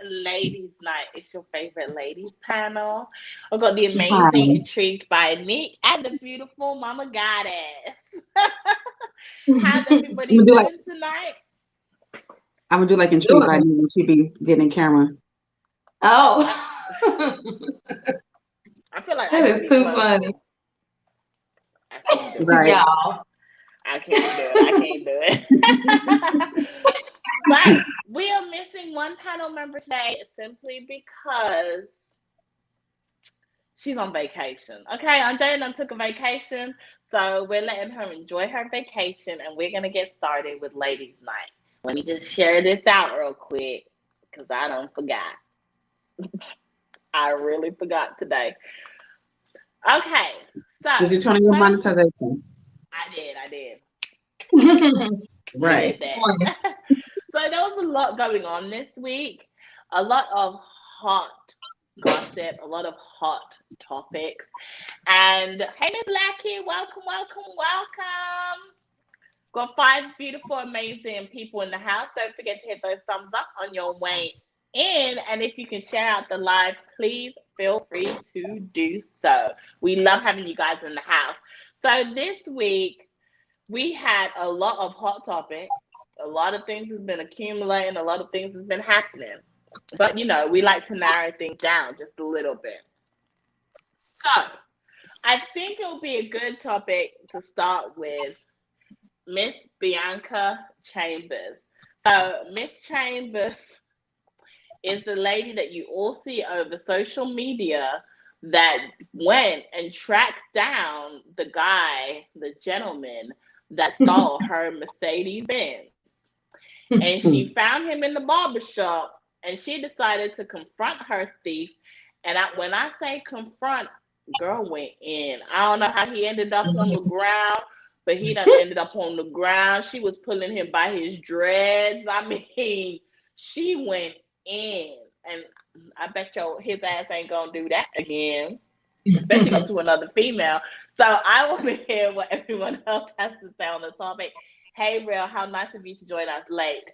Ladies Night. It's your favorite ladies panel. I've got the amazing, Hi. intrigued by Nick and the beautiful Mama Goddess. How's everybody I'm gonna do like doing tonight? I'm gonna do like intrigued by Doing. me when she be getting in camera. I, Oh, I feel like I that need to is be too closer. funny. I can't do it. Right. Y'all. I can't do it. I can't do it. But we are missing one panel member today simply because she's on vacation. Okay, Andrea took a vacation, so we're letting her enjoy her vacation, and we're gonna get started with Ladies' Night. Let me just share this out real quick because I don't forgot. I really forgot today. Okay, so Did you turn on your first, monetization? I did, I Right. did that. So there was a lot going on this week, a lot of hot gossip, a lot of hot topics. And hey, Miss Lackey, welcome, welcome, welcome. Got five beautiful, amazing people in the house. Don't forget to hit those thumbs up on your way in. And if you can share out the live, please feel free to do so. We love having you guys in the house. So this week, we had a lot of hot topics. A lot of things has been accumulating, a lot of things has been happening. But we like to narrow things down just a little bit. So I think it will be a good topic to start with Miss Bianca Chambers. So Miss Chambers is the lady that you all see over social media that went and tracked down the guy, the gentleman that stole her Mercedes Benz. And she found him in the barber shop and she decided to confront her thief. And when I say confront, girl went in. I don't know how he ended up on the ground, but he done ended up on the ground. She was pulling him by his dreads. I mean, she went in. And I bet his ass ain't gonna do that again, especially not to another female. So I want to hear what everyone else has to say on the topic. Hey, Real, how nice of you to join us late.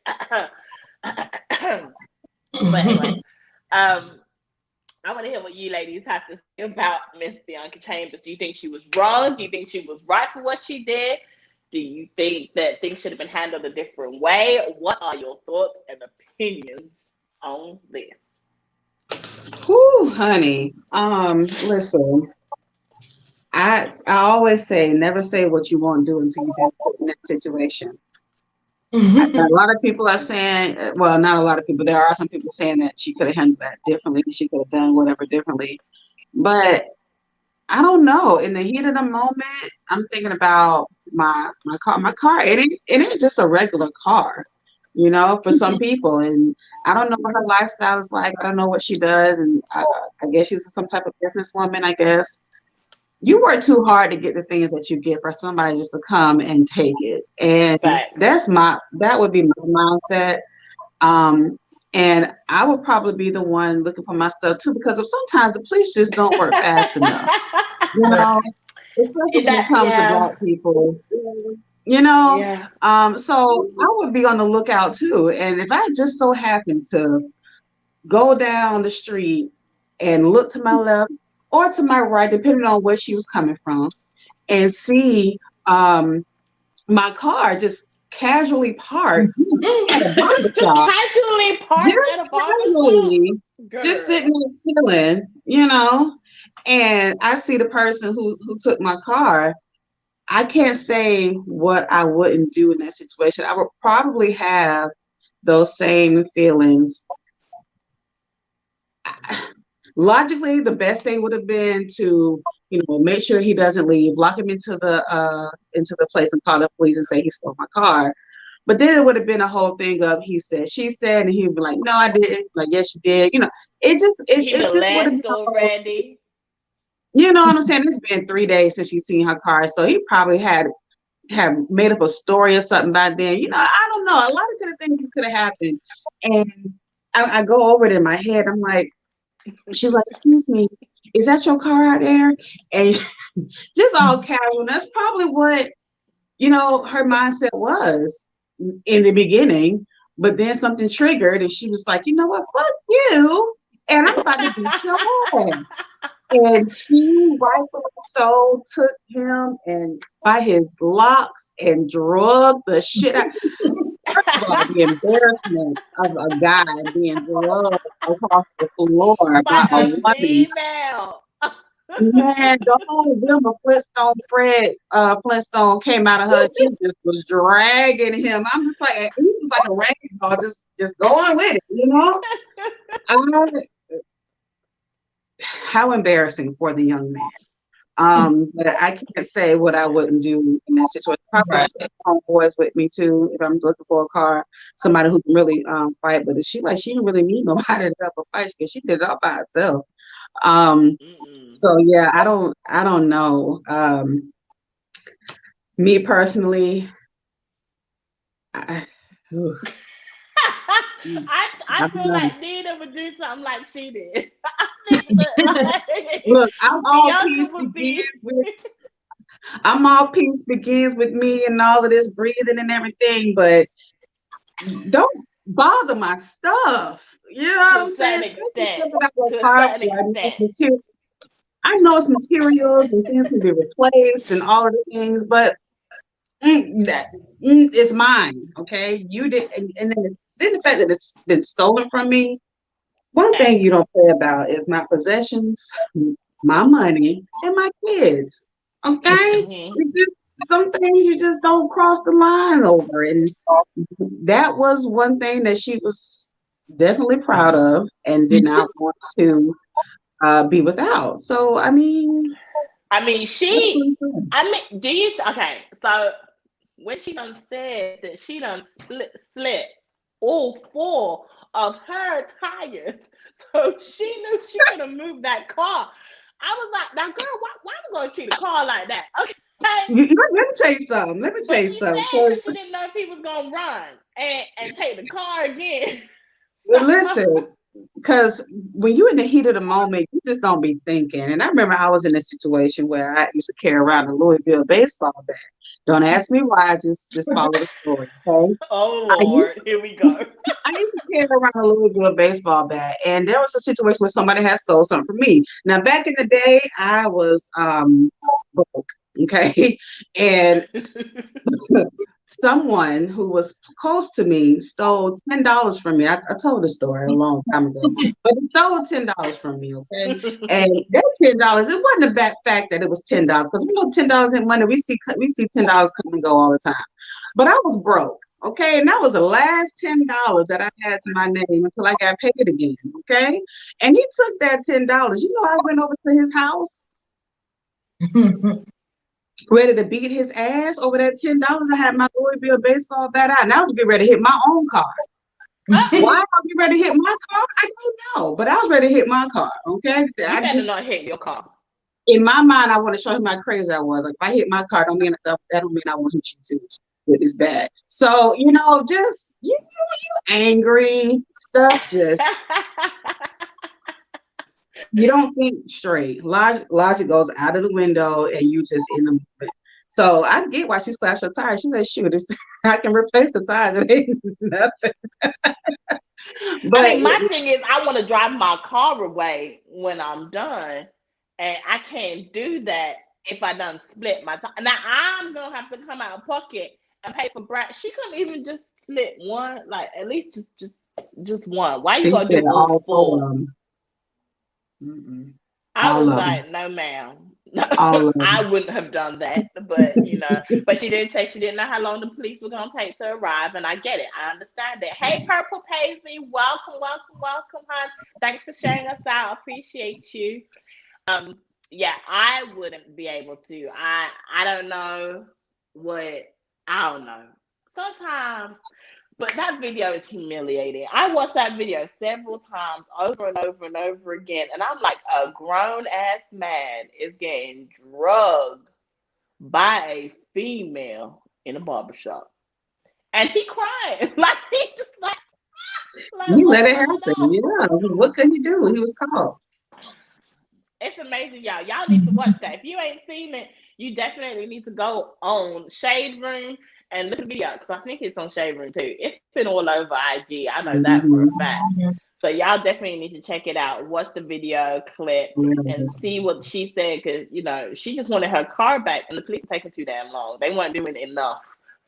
But anyway, I want to hear what you ladies have to say about Miss Bianca Chambers. Do you think she was wrong? Do you think she was right for what she did? Do you think that things should have been handled a different way? What are your thoughts and opinions on this? Whew, honey. Listen, I always say never say what you won't do until you've been put in that situation. A lot of people are saying, well, not a lot of people. There are some people saying that she could have handled that differently. She could have done whatever differently. But I don't know. In the heat of the moment, I'm thinking about my car. My car, it ain't just a regular car, for some people. And I don't know what her lifestyle is like. I don't know what she does. And I guess she's some type of businesswoman, I guess. You work too hard to get the things that you get for somebody just to come and take it. And Facts. that would be my mindset. Um, and I would probably be the one looking for my stuff too, because sometimes the police just don't work fast enough, you know, especially when it comes to Yeah, black people, you know. yeah. So I would be on the lookout too. And if I just so happen to go down the street and look to my left or to my right, depending on where she was coming from, and see my car just casually parked at a barber Just shop, casually just parked at a barber shop? casually, just sitting Girl. there chilling, and I see the person who took my car. I can't say what I wouldn't do in that situation. I would probably have those same feelings. Logically, the best thing would have been to, make sure he doesn't leave, lock him into the place and call the police and say he stole my car. But then it would have been a whole thing of he said, she said, and he'd be like, no, I didn't. Like, yes, you did. He It done just would have been left a whole, already. you know what I'm saying? It's been 3 days since she's seen her car. So he probably have made up a story or something by then. I don't know. A lot of kind of things could have happened. And I go over it in my head. I'm like, she was like, excuse me, is that your car out there? And just all casual. That's probably what, her mindset was in the beginning. But then something triggered, and she was like, you know what, fuck you, and I'm about to beat your ass. And she rightfully so took him and by his locks and drug the shit out. First of all, the embarrassment of a guy being drugged across the floor By by a a woman. female. Man, the whole Wilma Flintstone Flintstone came out of her. She just was dragging him. I'm just like, he was like a rag doll, just going with it, you know? I, how embarrassing for the young man. But I can't say what I wouldn't do in that situation. Probably Right. take homeboys with me too if I'm looking for a car, somebody who can really fight. But if she didn't really need nobody to help her fight because she did it all by herself. Um, Mm-mm. so yeah, I don't know. Me personally, I, ooh, I I don't feel know. like Nina would do something like she did. I think that like, Look, Bianca would be. I'm all peace begins with me and all of this breathing and everything, but don't bother my stuff. You know what To a I'm saying? certain Especially extent. stuff that I work To a hard certain for. extent. I know it's materials and things can be replaced and all of the things, but that it's mine. Okay, you did, and then the fact that it's been stolen from me. One Okay. thing you don't say about is my possessions, my money, and my kids. Okay, Hmm. some things you just don't cross the line over, and that was one thing that she was definitely proud of and did not want to be without. So I mean, I mean, that's she. what I'm saying. I mean, do you? Okay, so when she done said that she done slit all four of her tires, so she knew she could have moved that car. I was like, now, girl, why am I going to treat a car like that? Okay. Let me tell you something. Let me tell But you she something. said 'Cause, because she didn't know if he was gonna run and take the car again. So listen, because when you're in the heat of the moment, you just don't be thinking. And I remember I was in a situation where I used to carry around a Louisville baseball bat. Don't ask me why. Just follow the story. Okay. oh I used Lord, here we go. I used to carry around a Louisville baseball bat, and there was a situation where somebody had stole something from me. Now, back in the day, I was broke, okay, and someone who was close to me stole $10 from me. I told the story a long time ago, but he stole $10 from me, okay, and that $10, it wasn't the bad fact that it was $10 because we know $10 in money. We see $10 come and go all the time, but I was broke. Okay, and that was the last $10 that I had to my name until I got paid again. Okay, and he took that $10. You know, I went over to his house ready to beat his ass over that $10. I had my Louisville baseball bat out, and I was getting ready to hit my own car. Why I was ready to hit my car? I don't know, but I was ready to hit my car. Okay, You better not hit your car. in my mind, I want to show him how crazy I was. Like if I hit my car, that don't mean I want to hit you too with this bat. So just angry stuff. Just you don't think straight. Logic goes out of the window, and you just in the moment. So I get why she slashed her tire. She said, "Shoot, I can replace the tire. It ain't nothing." I But mean, my thing is, I want to drive my car away when I'm done, and I can't do that if I done split my time. Now I'm gonna have to come out of pocket and pay for Brad. She couldn't even just split one, like at least just one. Why you she gonna said do all all four four? of them. Mm-mm. I All was of them. like, no, ma'am. All of I them. wouldn't have done that. But she didn't say she didn't know how long the police were gonna take to arrive, and I get it. I understand that. Hey, Purple Paisley, welcome, welcome, welcome, hon. Thanks for sharing us out. Appreciate you. Um, yeah, I wouldn't be able to. I don't know what I don't know. Sometimes but that video is humiliating. I watched that video several times over and over and over again. And I'm like, a grown ass man is getting drugged by a female in a barbershop. And he crying. Like he just like He what's let it going happen. on? Yeah. What could he do? He was caught. It's amazing, y'all. Y'all need to watch that. If you ain't seen it, you definitely need to go on Shade Room and look at the video because I think it's on Sharon too. It's been all over IG. I know that for a Mhm. fact. So y'all definitely need to check it out. Watch the video clip and Yes. see what she said because she just wanted her car back, and the police were taking too damn long. They weren't doing enough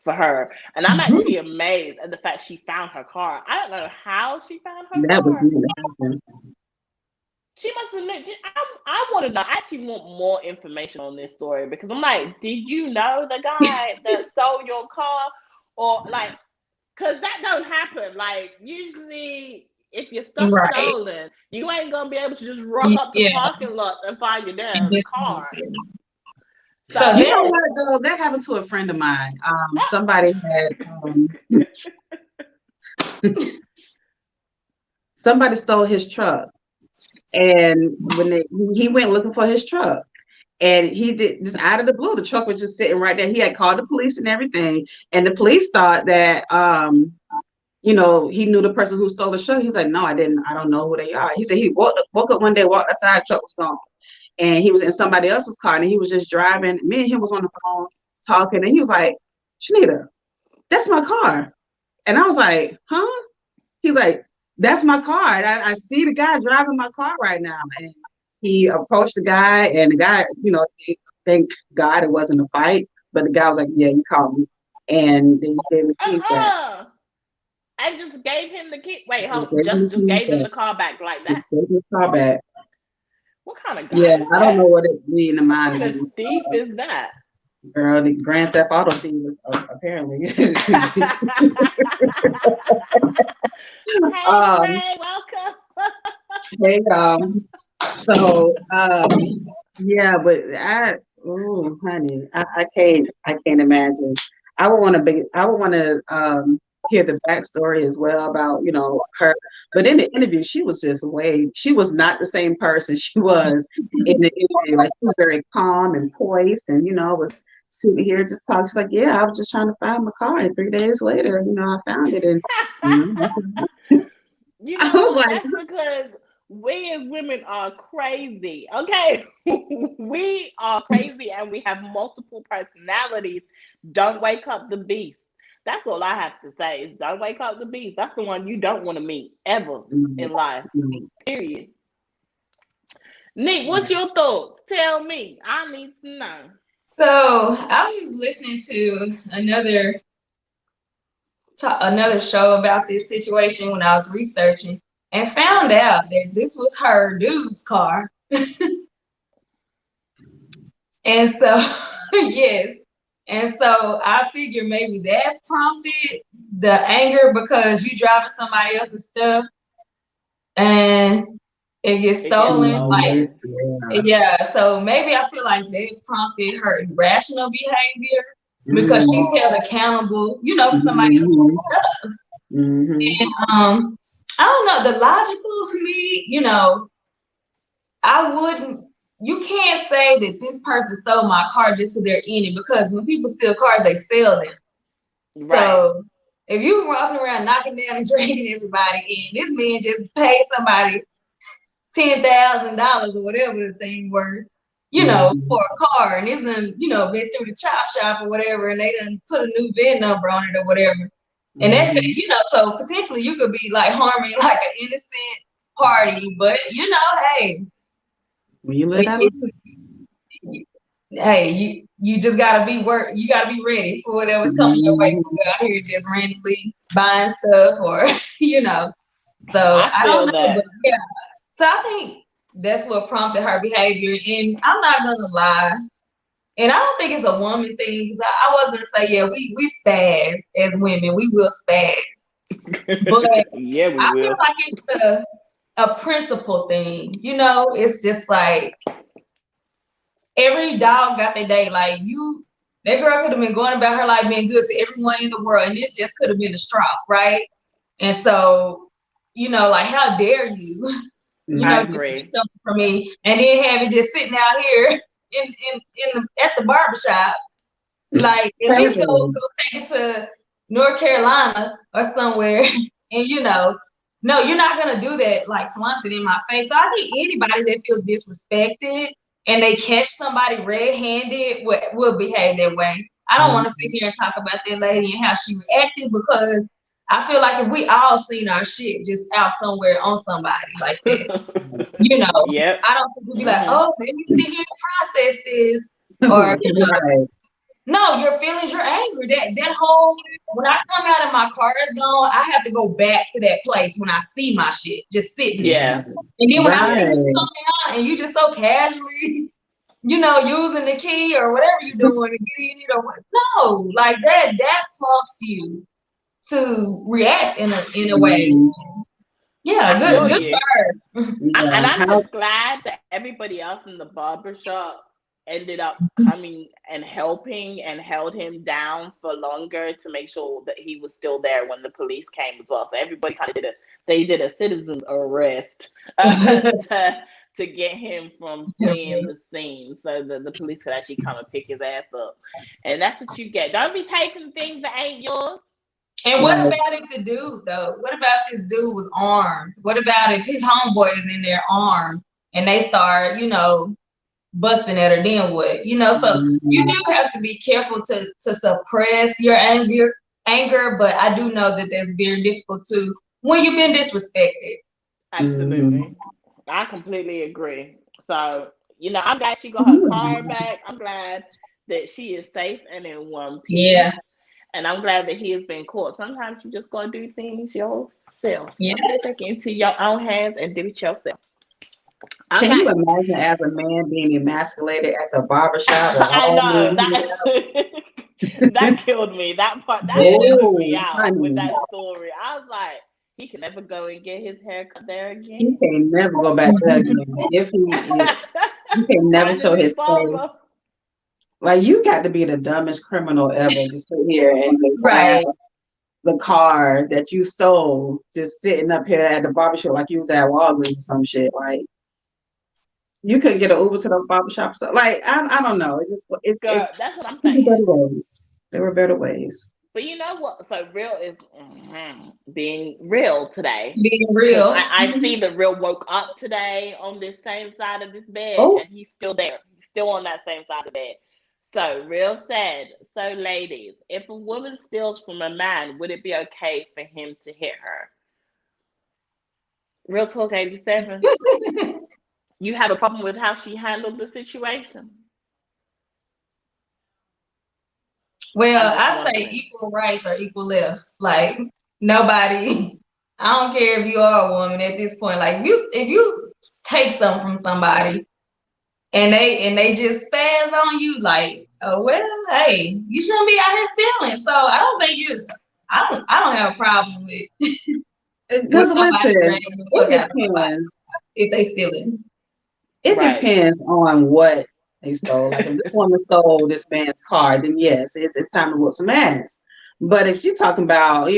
for her, and I'm actually amazed at the fact she found her car. I don't know how she found her That was car. really happened. She must have known. I want to know. I actually want more information on this story because I'm like, did you know the guy that stole your car, or like, because that don't happen. Like usually, if your stuff's Right. stolen, you ain't gonna be able to just roll up the Yeah. parking lot and find your damn car. So you know So what though? That happened to a friend of mine. Somebody had somebody stole his truck, and he went looking for his truck, and he did just out of the blue, the truck was just sitting right there. He had called the police and everything, and the police thought that he knew the person who stole the truck. He's like, no, I didn't. I don't know who they are. He said he woke up one day, walked outside, the truck was gone. And he was in somebody else's car and he was just driving. Me and him was on the phone talking, and he was like, Shanita, that's my car. And I was like, huh? He's like, that's my car. And I see the guy driving my car right now. And he approached the guy, and the guy, thank God it wasn't a fight. But the guy was like, yeah, you called me. And then he gave me the keys back. I just gave him the key. Wait, He hold. gave me the Just keys gave him back. the car back like He that. gave me the car back. What kind of guy Yeah, is I don't know that? what it be in the What mind kind of of these thief is that? girl. The Grand Theft Auto thieves, apparently. Hey um, Ray, welcome. hey, so yeah, but honey, I can't imagine. I would want to hear the backstory as well about her. But in the interview, she was not the same person she was in the interview. Like she was very calm and poised, and was sitting here just talking. She's like, yeah, I was just trying to find my car, and 3 days later, I found it, and that's what You I know was what? like. That's because we as women are crazy. Okay. We are crazy and we have multiple personalities. Don't wake up the beast. That's all I have to say is don't wake up the beast. That's the one you don't want to meet ever Mm, in life. mm, Period. Nick, what's your thoughts? Tell me. I need to know. So I was listening to another show about this situation when I was researching and found out that this was her dude's car. And so, yes. And so I figure maybe that prompted the anger because you driving somebody else's stuff and it gets It gets stolen. Like, stolen. yeah. yeah. So maybe I feel like that prompted her irrational behavior because Mm, she's held accountable, for somebody else's mhm, stuff. mhm, And I don't know, the logical to me, I wouldn't. You can't say that this person stole my car just because they're in it because when people steal cars, they sell them. Right. So if you walking around knocking down and dragging everybody in, this man just paid somebody $10,000 or whatever the thing worth, mhm, for a car, and it's done, been through the chop shop or whatever, and they done put a new VIN number on it or whatever. And that could, mhm. so potentially you could be like harming like an innocent party, but hey, When you live it, that it, life. hey, you just gotta be you gotta be ready for whatever's coming your way. Mhm. You're out here just randomly buying stuff or So I I don't feel know, but that. yeah. So I think that's what prompted her behavior. And I'm not gonna lie. And I don't think it's a woman thing. Because I was gonna say, yeah, we spaz as women. We will spaz. But Yeah, we I feel will. like it's a principle thing. It's just like every dog got their day. Like that girl could have been going about her life being good to everyone in the world, and this just could have been a straw, right? And so, like, how dare you, Mhm. I just take agree. something from me and then have it just sitting out here at the barbershop. Like, at least go Crazy. take it to North Carolina or somewhere, and no, you're not gonna do that, like flaunt it in my face. So I think anybody that feels disrespected and they catch somebody red-handed will behave that way. I don't want to sit here and talk about that lady and how she reacted, because I feel like if we all seen our shit just out somewhere on somebody like that, you know, Yep. I don't think we'd be like, oh, let me sit here and process this. Or, you know, Right. no, your feelings, your anger, that whole, when I come out and my car is gone, I have to go back to that place when I see my shit just sitting there. Yeah. And then when I see you Right. coming out and you just so casually, you know, using the key or whatever you're doing to get in it or what. No, like that prompts you to react in a way. Mhm. Yeah, I feel good you. for her. And Yeah. I'm How? just glad that everybody else in the barbershop ended up coming and helping and held him down for longer to make sure that he was still there when the police came as well. So everybody kind of did a citizen's arrest to get him from fleeing the scene, so that the police could actually come and pick his ass up. And that's what you get. Don't be taking things that ain't yours. And what Right. about if the dude though? What about if this dude was armed? What about if his homeboy is in there armed and they start, you know, busting at her? Then what? You know, so you Mhm. do have to be careful to suppress your anger, but I do know that that's very difficult too when you've been disrespected. Mhm. Absolutely. I completely agree. So, I'm glad she got her car back. I'm glad that she is safe and in one piece. Yeah, And I'm glad that he has been caught. Sometimes you just gotta do things yourself. yeah. Take it into your own hands and do it yourself. Can you Okay. imagine as a man being emasculated at the barbershop and I all know moving? that that killed me. That part that weirded me Oh, out with honey. that story. I was like, he can never go and get his hair cut there He again. can never go back there again. He can never Find a show new his barber. face. Like you got to be the dumbest criminal ever to sit here and just have Right. the car that you stole just sitting up here at the barbershop like you was at Walgreens or some shit. Like you couldn't get an Uber to the barbershop. So, like I don't know. It's Girl, that's what I'm there were saying. better ways. There were better ways. But you know what? So real is being real today. Being Because real. I see the real woke up today on this same side of this bed, Oh, and he's still there. He's still on that same side of the bed. So real said. So ladies, if a woman steals from a man, would it be okay for him to hit her? Real talk 87. You have a problem with how she handled the situation? I'm Well, just I say wondering. equal rights are equal lefts. Like nobody, I don't care if you are a woman at this point. Like if you take something from somebody and they just spaz on you, like, oh well, hey, you shouldn't be out here stealing. So I don't think I don't have a problem with because somebody listen, dragging the fuck it out of somebody depends. if they stealing. It Right. depends on what they stole. Like if this woman stole this man's car, then yes, it's time to whoop some ass. But if you're talking about,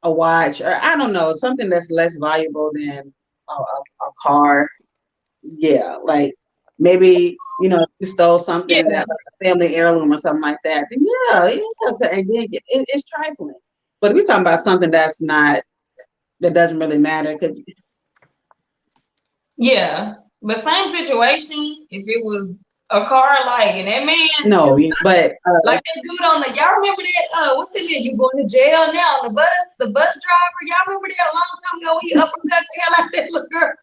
a watch or I don't know, something that's less valuable than a car, yeah, like maybe you stole something Yeah, that like a family heirloom or something like that, then yeah, and then it's trifling. But if we're talking about something that doesn't really matter, because yeah. But same situation, if it was a car, like, and that man no, just but like that dude on the, y'all remember that? What's his name? You going to jail now on the bus driver. Y'all remember that a long time ago when he uppercut the hell out of that little girl?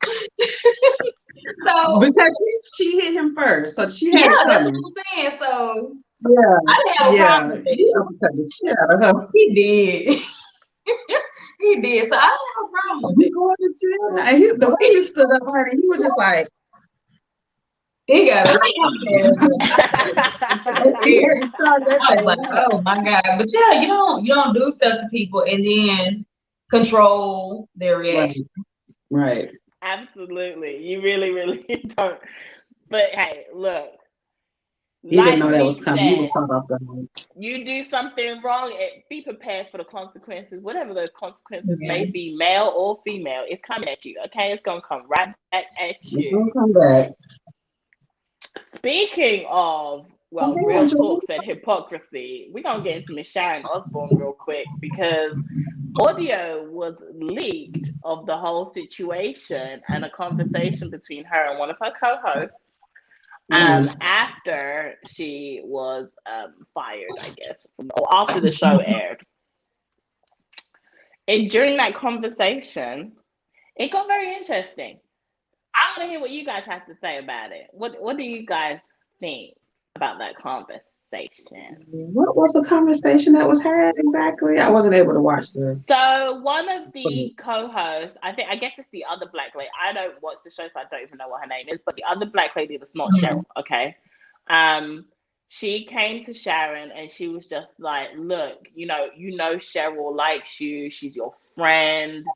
So because she hit him first, so she yeah, had it that's what coming. I'm saying. So Yeah, I didn't have a problem yeah, with he that. uppercut the shit out of her. He did. He did. So I didn't have a problem with You it. going to jail? And the way he stood up, honey, he was just like, He got a he had to start that I was thing like, up. oh my God. But yeah, you don't do stuff to people and then control their Right, reaction. right. Absolutely. You really, really don't. But hey, look, He didn't know like that was we coming. He was said, caught off guard. you do something wrong, be prepared for the consequences, whatever those consequences Yeah. may be, male or female. It's coming at you, okay? It's gonna come right back at He's you. gonna come back. Speaking of, I well, think real I'm talk said hypocrisy, we're gonna get into Miss Sharon Osborne real quick because audio was leaked of the whole situation and a conversation between her and one of her co-hosts After she was fired, I guess, or after the show aired. And during that conversation, it got very interesting. I want to hear what you guys have to say about it. What do you guys think about that conversation? What was the conversation that was had exactly? I wasn't able to watch the. So one of the co-hosts, I guess it's the other black lady. I don't watch the show, so I don't even know what her name is. But the other black lady that's not Cheryl, okay? She came to Sharon and she was just like, "Look, you know, Cheryl likes you. She's your friend."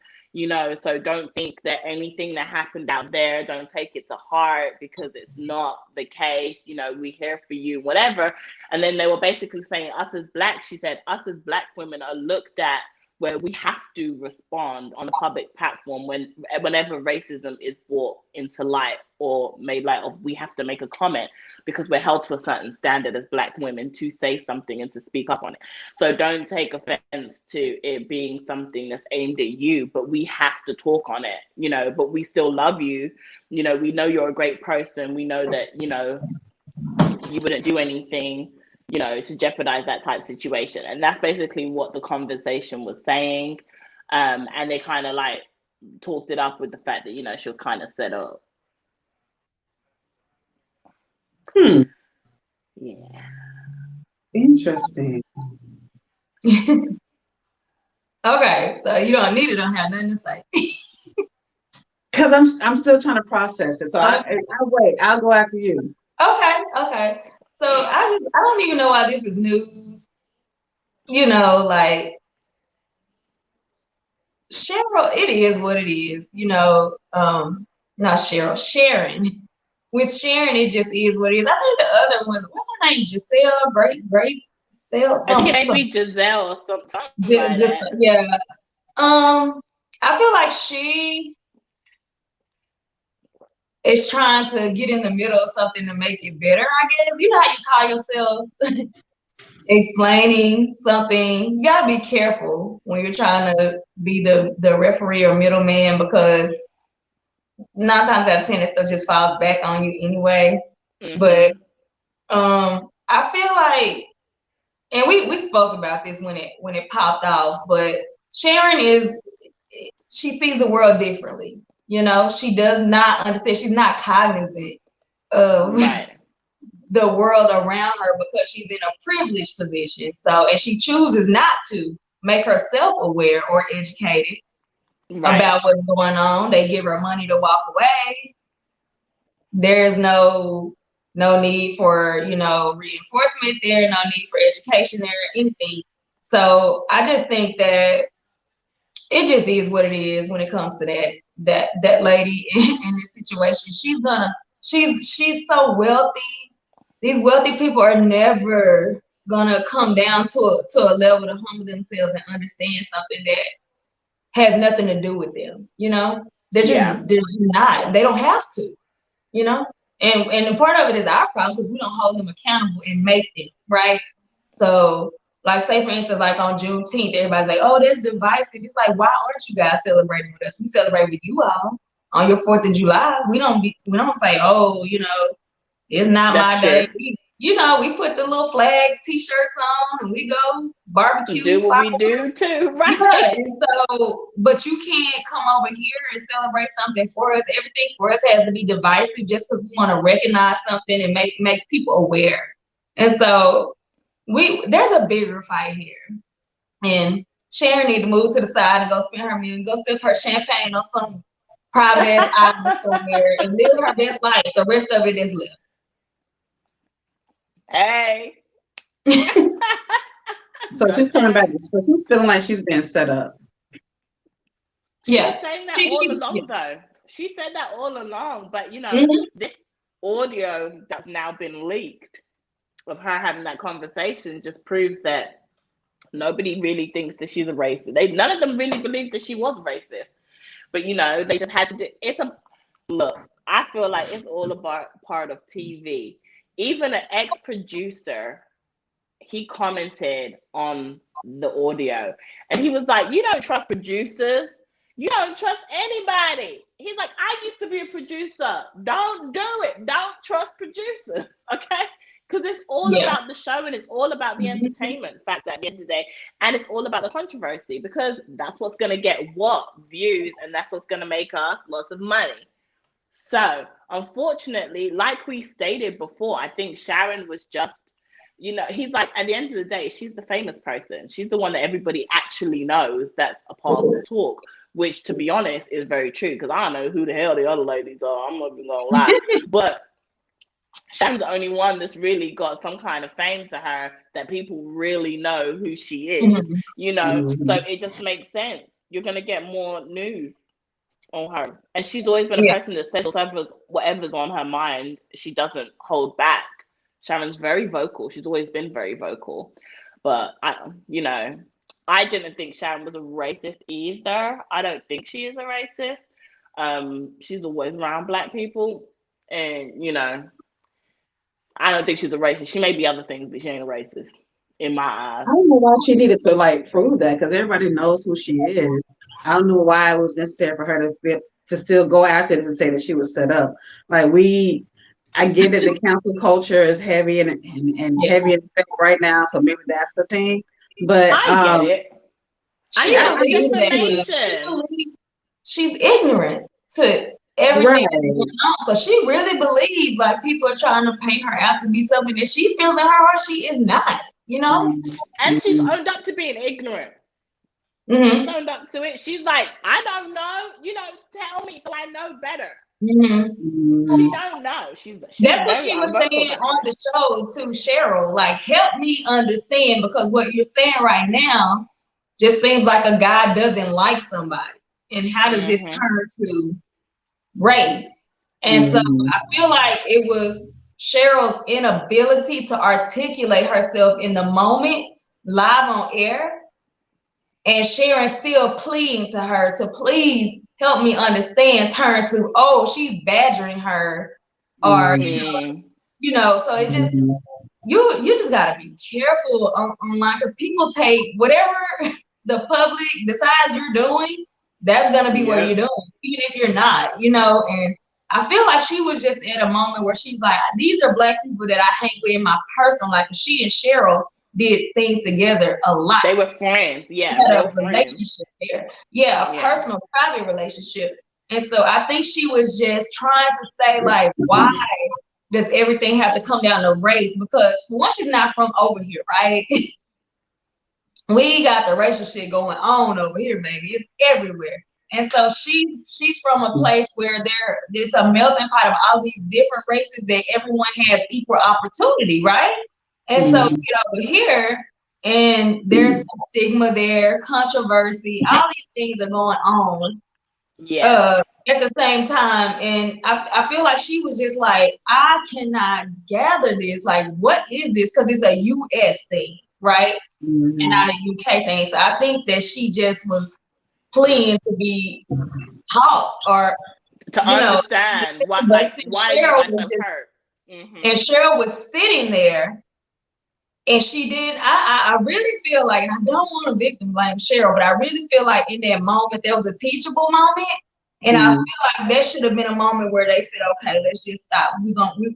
So don't think that anything that happened out there, don't take it to heart because it's not the case. We're here for you, whatever. And then they were basically saying us as black, she said, us as black women are looked at where we have to respond on a public platform whenever racism is brought into light or made light of, we have to make a comment because we're held to a certain standard as black women to say something and to speak up on it. So don't take offense to it being something that's aimed at you, but we have to talk on it, but we still love you. We know you're a great person. We know that, you wouldn't do anything to jeopardize that type of situation. And that's basically what the conversation was saying. And they kind of like talked it up with the fact that, she was kind of set up. Yeah. Interesting. Okay, so you don't need it, don't have nothing to say. Because I'm still trying to process it. So I'll wait. I'll go after you. Okay. So I don't even know why this is news. Like Cheryl, it is what it is. Not Cheryl, Sharon. With Sharon, it just is what it is. I think the other one, what's her name? Giselle, Grace, I think it may be Giselle or something like that. Yeah. I feel like she is trying to get in the middle of something to make it better, I guess. You know how you call yourself explaining something? You gotta be careful when you're trying to be the referee or middleman, because 9 times out of 10 it stuff just falls back on you anyway. Mm-hmm. But I feel like, and we spoke about this when it popped off, but Sharon she sees the world differently. She does not understand. She's not cognizant of the world around her because she's in a privileged position. So, and she chooses not to make herself aware or educated about what's going on. They give her money to walk away. There's no need for, reinforcement there, no need for education there, anything. So I just think that it just is what it is when it comes to that lady in this situation. She's so wealthy. These wealthy people are never gonna come down to a level to humble themselves and understand something that has nothing to do with them. They're just not. They don't have to. And part of it is our problem because we don't hold them accountable and make them right. So, like, say for instance, like on Juneteenth, everybody's like, "Oh, that's divisive." It's like, why aren't you guys celebrating with us? We celebrate with you all on your 4th of July. We don't say, "Oh, it's not my day." We put the little flag T-shirts on and we go barbecue. Do what we do too, right? Yeah. So, but you can't come over here and celebrate something for us. Everything for us has to be divisive just because we want to recognize something and make people aware. And so there's a bigger fight here. And Sharon need to move to the side and go spend her million, go sip her champagne on some private ass island somewhere and live her best life. The rest of it is left. Hey. So she's coming back. So she's feeling like she's being set up. Yeah. She's saying that all along, though. She said that all along. But, this audio that's now been leaked of her having that conversation just proves that nobody really thinks that she's a racist. None of them really believe that she was racist. But, they just had to do look, I feel like it's all about part of TV. Even an ex-producer, he commented on the audio and he was like, "You don't trust producers. You don't trust anybody." He's like, "I used to be a producer. Don't do it. Don't trust producers." all about the show, and it's all about the entertainment factor at the end of the day, and it's all about the controversy, because that's what's going to get what views, and that's what's going to make us lots of money. So unfortunately, like we stated before, I think Sharon was just, he's like, at the end of the day, she's the famous person. She's the one that everybody actually knows that's a part of the talk, which, to be honest, is very true, because I don't know who the hell the other ladies are. I'm not even gonna lie. But Sharon's the only one that's really got some kind of fame to her, that people really know who she is, So it just makes sense. You're gonna get more news on her, and she's always been a person that says whatever's on her mind. She doesn't hold back. Sharon's very vocal. She's always been very vocal. But I didn't think Sharon was a racist either. I don't think she is a racist. She's always around Black people, and I don't think she's a racist. She may be other things, but she ain't a racist in my eyes. I don't know why she needed to prove that, because everybody knows who she is. I don't know why it was necessary for her to still go after this and say that she was set up. I get that the cancel culture is heavy and heavy in effect right now, so maybe that's the thing. But I get it. She's ignorant to everything that's going on. So she really believes people are trying to paint her out to be something that she feels in her heart she is not, And she's owned up to being ignorant. She's owned up to it. She's like, I don't know, tell me so I know better. She don't know. That's what she was saying on the show to Cheryl. Help me understand, because what you're saying right now just seems like a guy doesn't like somebody. And how does this turn to race? And so I feel like it was Cheryl's inability to articulate herself in the moment live on air, and Sharon still pleading to her to please help me understand, turn to, oh, she's badgering her, or so it just you just gotta be careful online, because people take whatever the public decides you're doing, that's gonna be what you're doing, even if you're not, and I feel like she was just at a moment where she's like, these are Black people that I hang with in my personal life. She and Cheryl did things together a lot. They were friends. Yeah. They had a relationship there. Yeah, a personal, private relationship. And so I think she was just trying to say, why does everything have to come down to race? Because for one, she's not from over here, right? We got the racial shit going on over here, baby. It's everywhere. And so she's from a place where there's a melting pot of all these different races that everyone has equal opportunity, right? And so you get over here, and there's some stigma there, controversy, all these things are going on at the same time. And I feel like she was just like, I cannot gather this. What is this? Because it's a U.S. thing, right? And not a UK thing. So I think that she just was pleading to be taught, or to understand why Cheryl was hurt. And Cheryl was sitting there, and she didn't. I really feel like, and I don't want to victim blame Cheryl, but I really feel like in that moment there was a teachable moment, and I feel like that should have been a moment where they said, okay, let's just stop.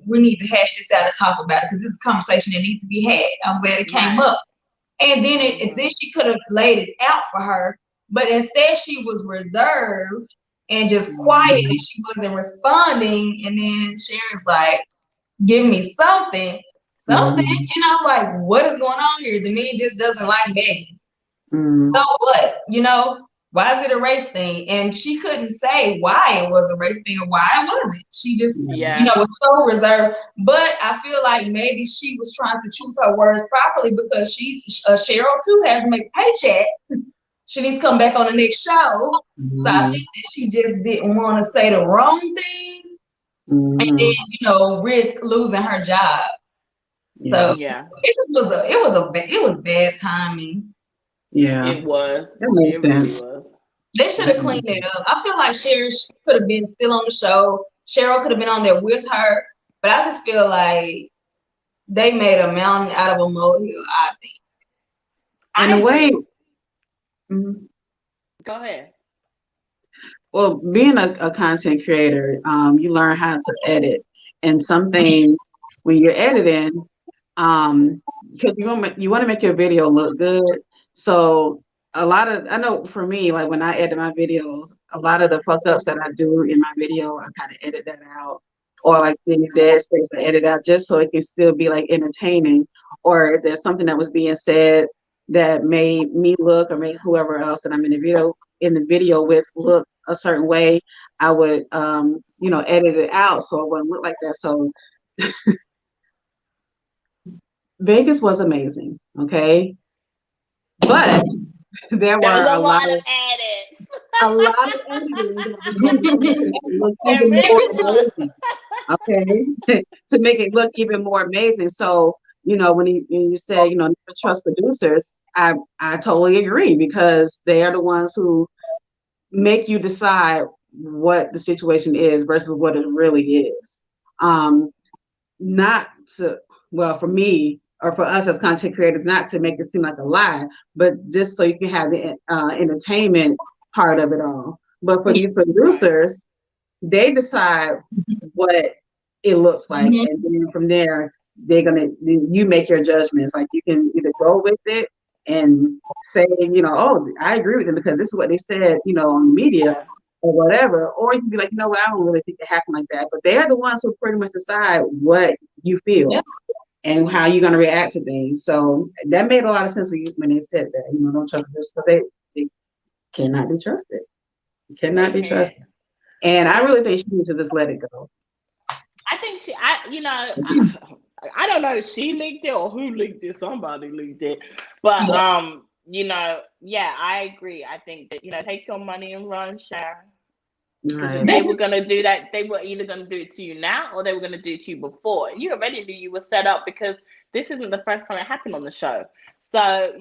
We need to hash this out and talk about it, because this is a conversation that needs to be had. I'm glad it came up, and then she could have laid it out for her, but instead she was reserved and just quiet, and she wasn't responding. And then Sharon's like, give me something, what is going on here? The man just doesn't like begging. So what? Why is it a race thing? And she couldn't say why it was a race thing or why it wasn't. She just, was so reserved. But I feel like maybe she was trying to choose her words properly, because Cheryl too has to make a paycheck. She needs to come back on the next show. So I think that she just didn't want to say the wrong thing, and then risk losing her job. So it was bad timing. Yeah, it was. That makes sense. Really was. They should have cleaned it up. I feel like Sharon could have been still on the show. Cheryl could have been on there with her, but I just feel like they made a mountain out of a molehill, I think. In a way. Go ahead. Well, being a content creator, you learn how to edit. And some things, when you're editing, Because you want to make your video look good. So I know for me, like when I edit my videos, a lot of the fuck ups that I do in my video, I kind of edit that out, or like the dead space I edit out just so it can still be like entertaining. Or if there's something that was being said that made me look or made whoever else that I'm in the video with look a certain way, I would edit it out so it wouldn't look like that. So Vegas was amazing, okay? But there There was were a a lot lot of of edits. editing that was going on to make it look There even more really was. amazing. Okay, to make it look even more amazing. So when you say never trust producers, I totally agree because they are the ones who make you decide what the situation is versus what it really is. Um, not to well for me or for us as content creators not to make it seem like a lie, but just so you can have the entertainment part of it all. But for these producers, they decide what it looks like, Mhm. and then from there you make your judgments. Like you can either go with it and say, oh, I agree with them because this is what they said, on the media or whatever, or you can be like, what, I don't really think it happened like that. But they're the ones who pretty much decide what you Yeah. feel and how you're going to react to things. So that made a lot of sense when they said that, don't trust this because they cannot be trusted. Cannot They be can't. trusted. And I Yeah. really think she needs to just let it go. I think I don't know if she leaked it or who leaked it. Somebody leaked it. But Yeah. yeah, I agree. I think that, take your money and run, Sharon. Because if Right. they were gonna do that, they were either gonna do it to you now or they were gonna do it to you before. You already knew you were set up because this isn't the first time it happened on the show. So,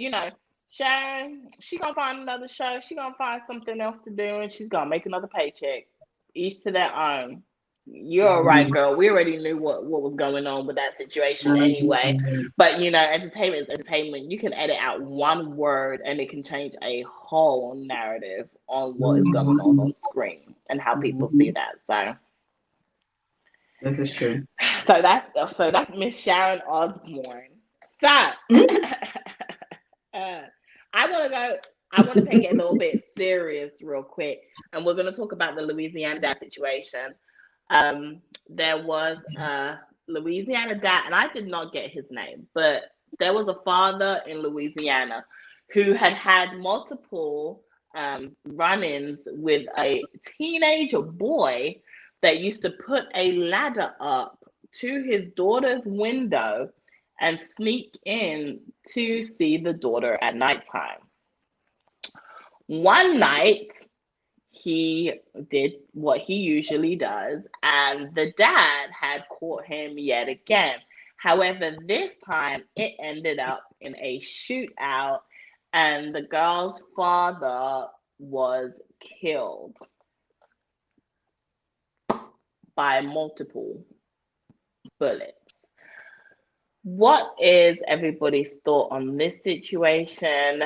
Sharon, she gonna find another show, she gonna find something else to do, and she's gonna make another paycheck. Each to their own. You're all right, Mhm. girl. We already knew what was going on with that situation anyway. Mhm. But entertainment is entertainment. You can edit out one word and it can change a whole narrative on what is going on screen and how people see Mhm. that. So This is true. that's Miss Sharon Osborne. So Mhm. uh, I want to go. I want to take it a little bit serious, real quick, and we're going to talk about the Louisiana dad situation. There was a Louisiana dad, and I did not get his name, but there was a father in Louisiana who had multiple run-ins with a teenager boy that used to put a ladder up to his daughter's window and sneak in to see the daughter at nighttime. One night, he did what he usually does, and the dad had caught him yet again. However, this time it ended up in a shootout, and the girl's father was killed by multiple bullets. What is everybody's thought on this situation?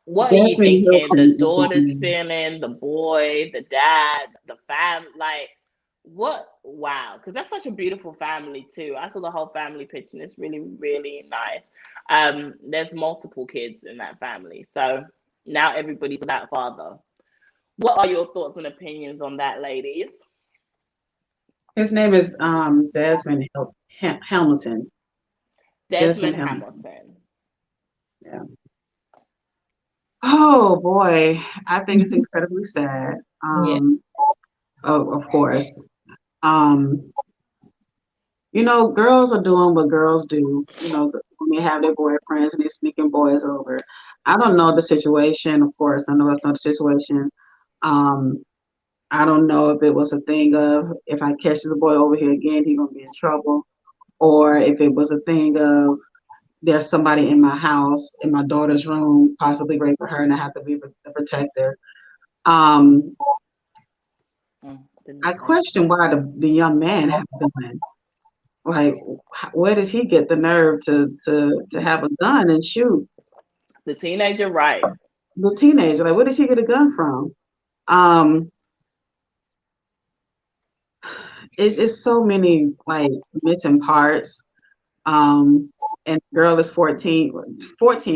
What are you Desmond thinking? The Hilton is his daughter's name. feeling, the boy, the dad, the fam, like what? Wow, because that's such a beautiful family too. I saw the whole family picture, and it's really, really nice. There's multiple kids in that family, so now everybody's that father. What are your thoughts and opinions on that, ladies? His name is Hamilton. Desmond Desmond Hamilton. Hamilton. Yeah. Oh boy, I think it's incredibly sad. Yeah. Of course. Um, girls are doing what girls do. When they have their boyfriends and they're sneaking boys over. I don't know the situation. Of course, I know it's not the situation. Um, I don't know if it was a thing of if I catch this boy over here again, he's gonna be in trouble, or if it was a thing of there's somebody in my house in my daughter's room, possibly raping her, and I have to be the protector. Um, I question why the young man have a gun. Like, where does he get the nerve to have a gun and shoot The teenager, right? the teenager? Like, where does he get a gun from? Um, it's so many like missing parts. And the girl is 14,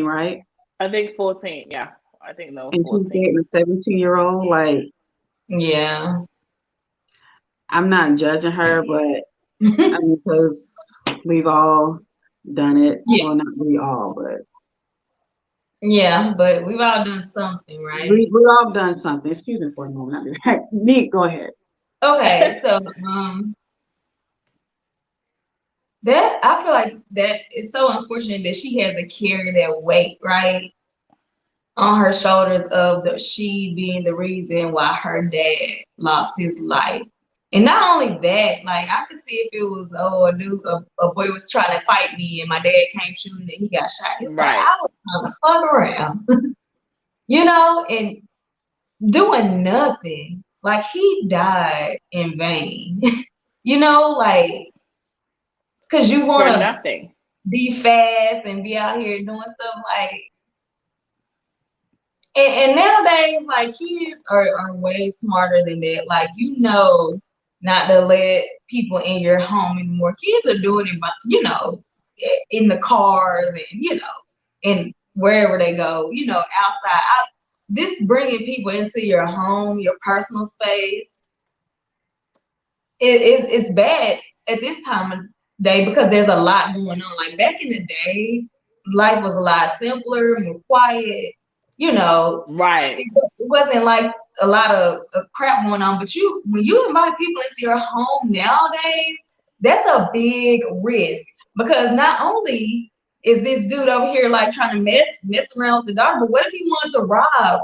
right? I think 14. Yeah, I think no And she's 14. dating a 17-year-old. Like, Yeah. I'm not judging her, but I mean, because we've all done it. Yeah. Well, not we all, but Yeah, but we've all done something, right? we all done something. Excuse me for a moment. I'll be right. Neat, go ahead. Okay, so that I feel like that is so unfortunate that she had to carry that weight, right, on her shoulders of she being the reason why her dad lost his life. And not only that, like I could see if it was a boy was trying to fight me and my dad came shooting and he got shot. It's like Right. I was trying to fuck around, and doing nothing. Like he died in vain. Like because you want For to nothing. be fast and be out here doing stuff like. And nowadays, like kids are way smarter than that. Like not to let people in your home anymore. Kids are doing it, in the cars and and wherever they go. Outside. This bringing people into your home, your personal space, it's bad at this time of day because there's a lot going on. Like back in the day, life was a lot simpler, more quiet. Right. It wasn't like a lot of crap going on. But when you invite people into your home nowadays, that's a big risk because not only is this dude over here like trying to mess around with the daughter, but what if he wanted to rob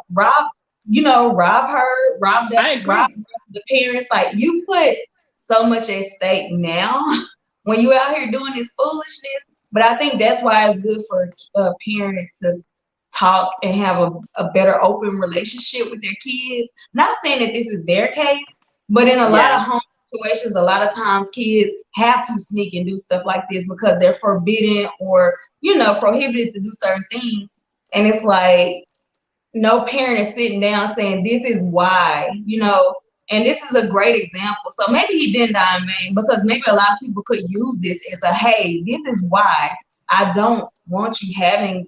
her, I agree. rob the parents? Like you put so much at stake now when you out here doing this foolishness. But I think that's why it's good for parents to talk and have a better open relationship with their kids. Not saying that this is their case, but in a lot of Yeah. home situations, a lot of times kids have to sneak and do stuff like this because they're forbidden or, prohibited to do certain things. And it's like, no parent is sitting down saying, this is why, and this is a great example. So maybe he didn't die in vain because maybe a lot of people could use this as a, hey, this is why I don't want you having,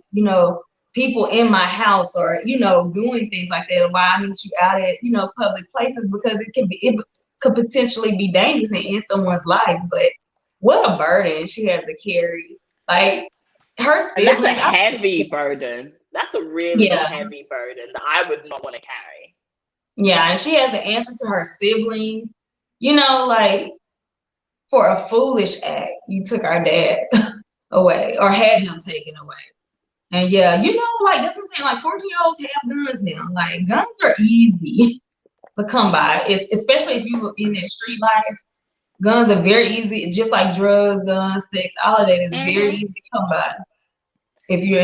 people in my house or, doing things like that. Or why I need you out at, public places because it could potentially be dangerous and end someone's life. But what a burden she has to carry. Like her And that's a sibling. heavy burden. That's a really Yeah. heavy burden that I would not want to carry. Yeah, and she has to answer to her sibling, like for a foolish act, you took our dad away or had him taken away. And yeah, like that's what I'm saying. Like 14-year-olds have guns now. Like guns are easy to come by. Especially if you in that street life. Guns are very easy, just like drugs, guns, sex, all of that is very easy to come by if you're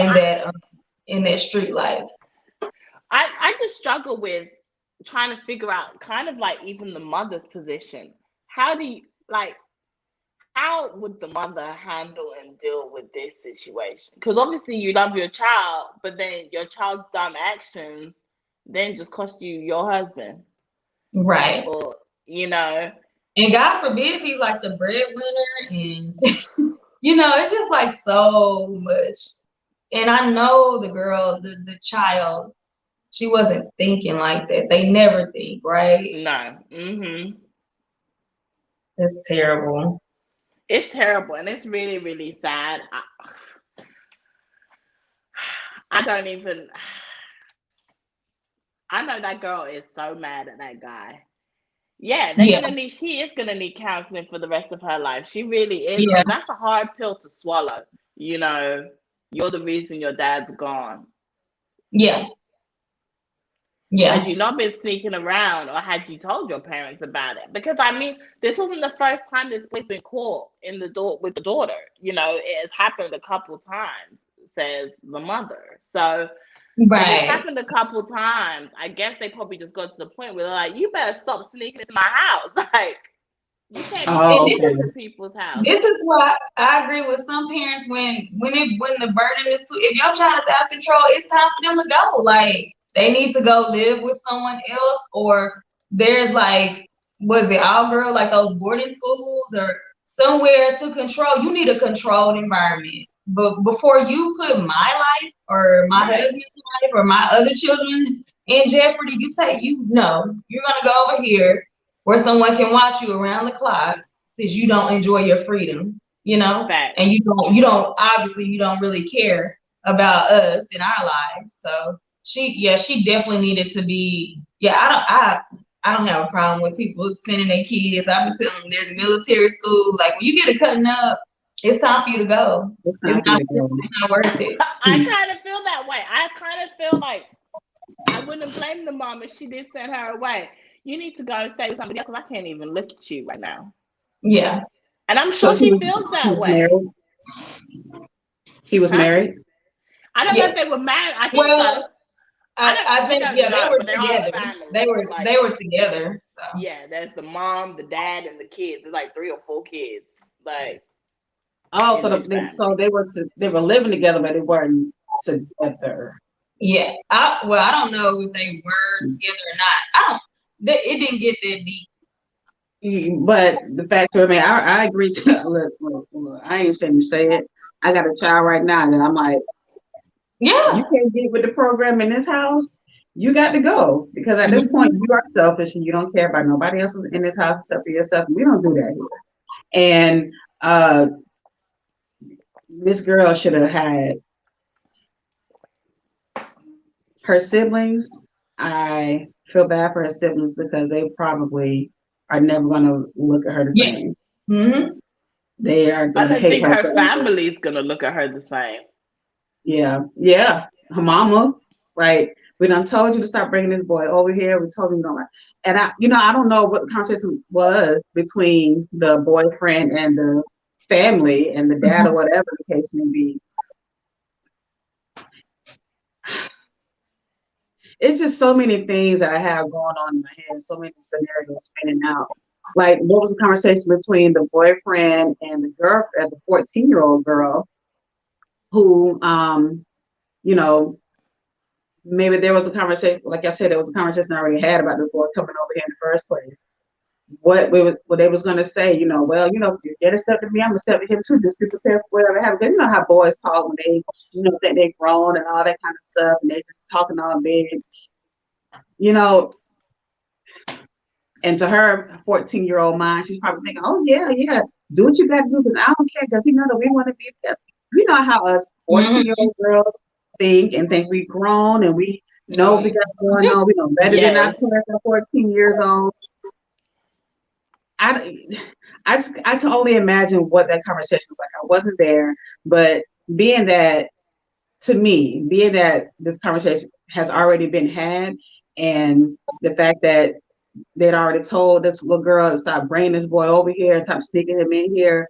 in that street life. I just struggle with trying to figure out kind of like even the mother's position. How do you like how would the mother handle and deal with this situation? Because obviously you love your child, but then your child's dumb actions then just cost you your husband. Right. Or And God forbid if he's like the breadwinner and it's just like so much. And I know the girl, the child, she wasn't thinking like that. They never think, right? No. It's terrible. It's terrible and it's really, really sad. I don't even. I know that girl is so mad at that guy. Yeah, Yeah. she is gonna need counseling for the rest of her life. She really is, Yeah. because that's a hard pill to swallow. You're the reason your dad's gone. Yeah. Yeah. Had you not been sneaking around, or had you told your parents about it? Because I mean, this wasn't the first time this boy's been caught in the door with the daughter. It has happened a couple times, says the mother. So if it's Right. happened a couple times, I guess they probably just got to the point where they're like, you better stop sneaking into my house. Like, you can't be And Oh, sneaking okay. into people's house. this is why I agree with some parents when the burden is too, if your child is out of control, it's time for them to go. Like they need to go live with someone else, or there's like, was it all girl, like those boarding schools or somewhere to control. You need a controlled environment. But before you put my life or my husband's life or my other children in jeopardy, you're gonna go over here where someone can watch you around the clock since you don't enjoy your freedom, Fact. and you don't obviously you don't really care about us in our lives. So she definitely needed to be. I don't have a problem with people sending their kids. I've been telling them there's military school. Like when you get a cutting up, it's time for you to go. It's not worth it. I kind of feel that way. I kind of feel like I wouldn't blame the mom if she did send her away. You need to go and stay with somebody else because I can't even look at you right now. Yeah. And I'm sure she feels that way. Married? He was married? I don't know if they were married. I think so. I think they were together. They were together. So. Yeah, there's the mom, the dad, and the kids. It's like 3 or 4 kids. Like so they were living together, but they weren't together. Yeah, I don't know if they were together or not. It didn't get that deep. But the fact of it, I agree to. Look, I ain't saying you say it. I got a child right now that I'm like, yeah, you can't get with the program in this house. You got to go because at this point you are selfish and you don't care about nobody else in this house except for yourself. We don't do that here. And this girl should have had her siblings. I feel bad for her siblings because they probably are never going to look at her the same. Mm-hmm. They are going to hate her. I don't think her family's going to look at her the same. Yeah. Her mama, like, we done told you to stop bringing this boy over here. We told you don't like. And I don't know what the conversation was between the boyfriend and the family and the dad or whatever the case may be. It's just so many things that I have going on in my head, so many scenarios spinning out. Like, what was the conversation between the boyfriend and the girlfriend, the 14-year-old girl, who, maybe there was a conversation, like I said, there was a conversation I already had about this boy coming over here in the first place. What they was going to say, if your daddy stepped to me, I'm going to step to him too. Just be prepared for whatever happens. You know how boys talk when they, think they're grown and all that kind of stuff, and they just talking all big. And to her 14-year-old mind, she's probably thinking, oh, yeah, do what you got to do because I don't care because that we want to be together. You know how us 14-year-old girls think we grown and we know we got going on. We know better than our parents at 14 years old. I can only imagine what that conversation was like. I wasn't there, but being that this conversation has already been had, and the fact that they'd already told this little girl to stop bringing this boy over here, stop sneaking him in here.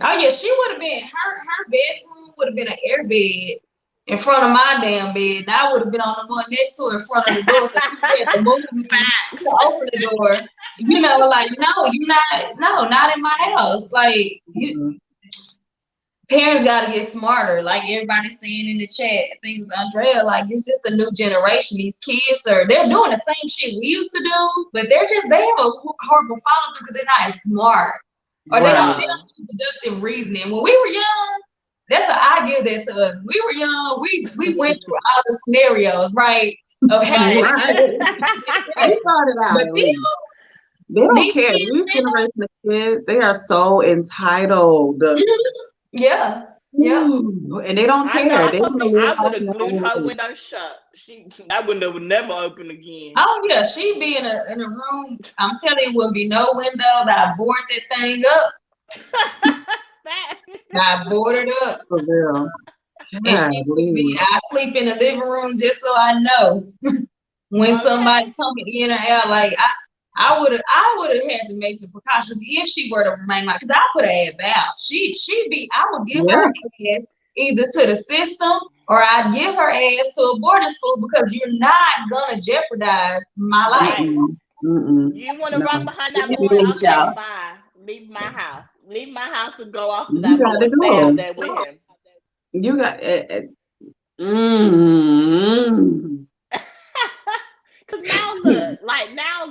Oh yeah, she would have been her bedroom would have been an air bed in front of my damn bed. And I would have been on the one next to her in front of the door. So she had to move to open the door. Not in my house. Like parents gotta get smarter. Like everybody's saying in the chat, I think it's Andrea, like it's just a new generation. These kids they're doing the same shit we used to do, but they have a horrible follow through because they're not as smart. Or they don't do deductive reasoning. When we were young, that's what I give that to us. We were young, we went through all the scenarios, right? Of how they started out. But they don't care. These generation of kids, they are so entitled. Yeah. And they don't care. I would have glued her window shut. That window would never open again. Oh yeah, she'd be in a room. I'm telling you, wouldn't be no windows. I board that thing up. I boarded up for real. And I sleep in the living room just so I know when somebody coming in or out. Like I would have had to make some precautions if she were to remain like, because I put her ass out. I would give her ass either to the system or I'd give her ass to a boarding school because you're not gonna jeopardize my life. You want to run behind that board? Okay, bye. Leave my house. Leave my house and go off to that board. Stay out there with him. You got Because now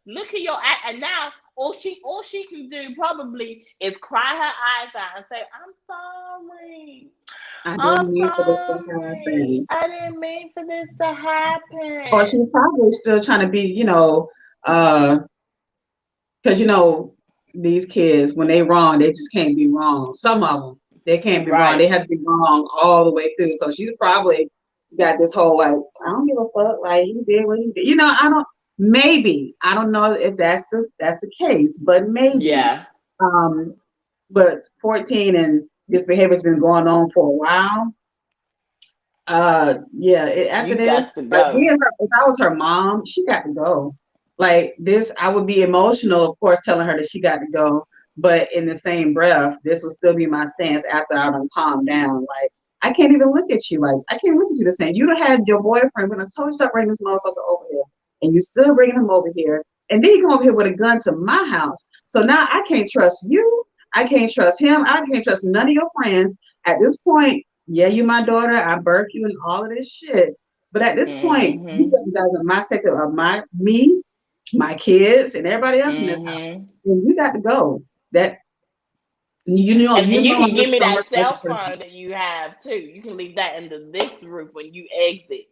look at your and now all she can do probably is cry her eyes out and say, "I'm sorry. I I'm didn't mean for this to sorry. happen. I didn't mean for this to Or happen." she's probably still trying to be, because these kids, when they wrong, they just can't be wrong. Some of them, they can't be wrong. They Right. have to be wrong all the way through. So she's probably got this whole like, I don't give a fuck. Like he did what he did. I don't. Maybe I don't know if that's the case, but maybe. Yeah. Um, but 14 and this behavior's been going on for a while. Yeah, after You this, got to like go. me and her, if I was her mom, she got to go. Like this, I would be emotional, of course, telling her that she got to go. But in the same breath, this will still be my stance after I done calmed down. Like I can't even look at you. Like I can't look at you the same. You done had your boyfriend when I told you stop bringing this motherfucker over here, and you still bringing him over here, and then he come over here with a gun to my house. So now I can't trust you. I can't trust him. I can't trust none of your friends. At this point, yeah, you my daughter. I birthed you and all of this shit. But at this point, you Mm-hmm. guys are my sector of me, my kids, and everybody else in this house. Mm-hmm. And you got to go. That And you I'm can really give me gonna that work with cell the person. phone that you have too. You can leave that under this roof when you exit.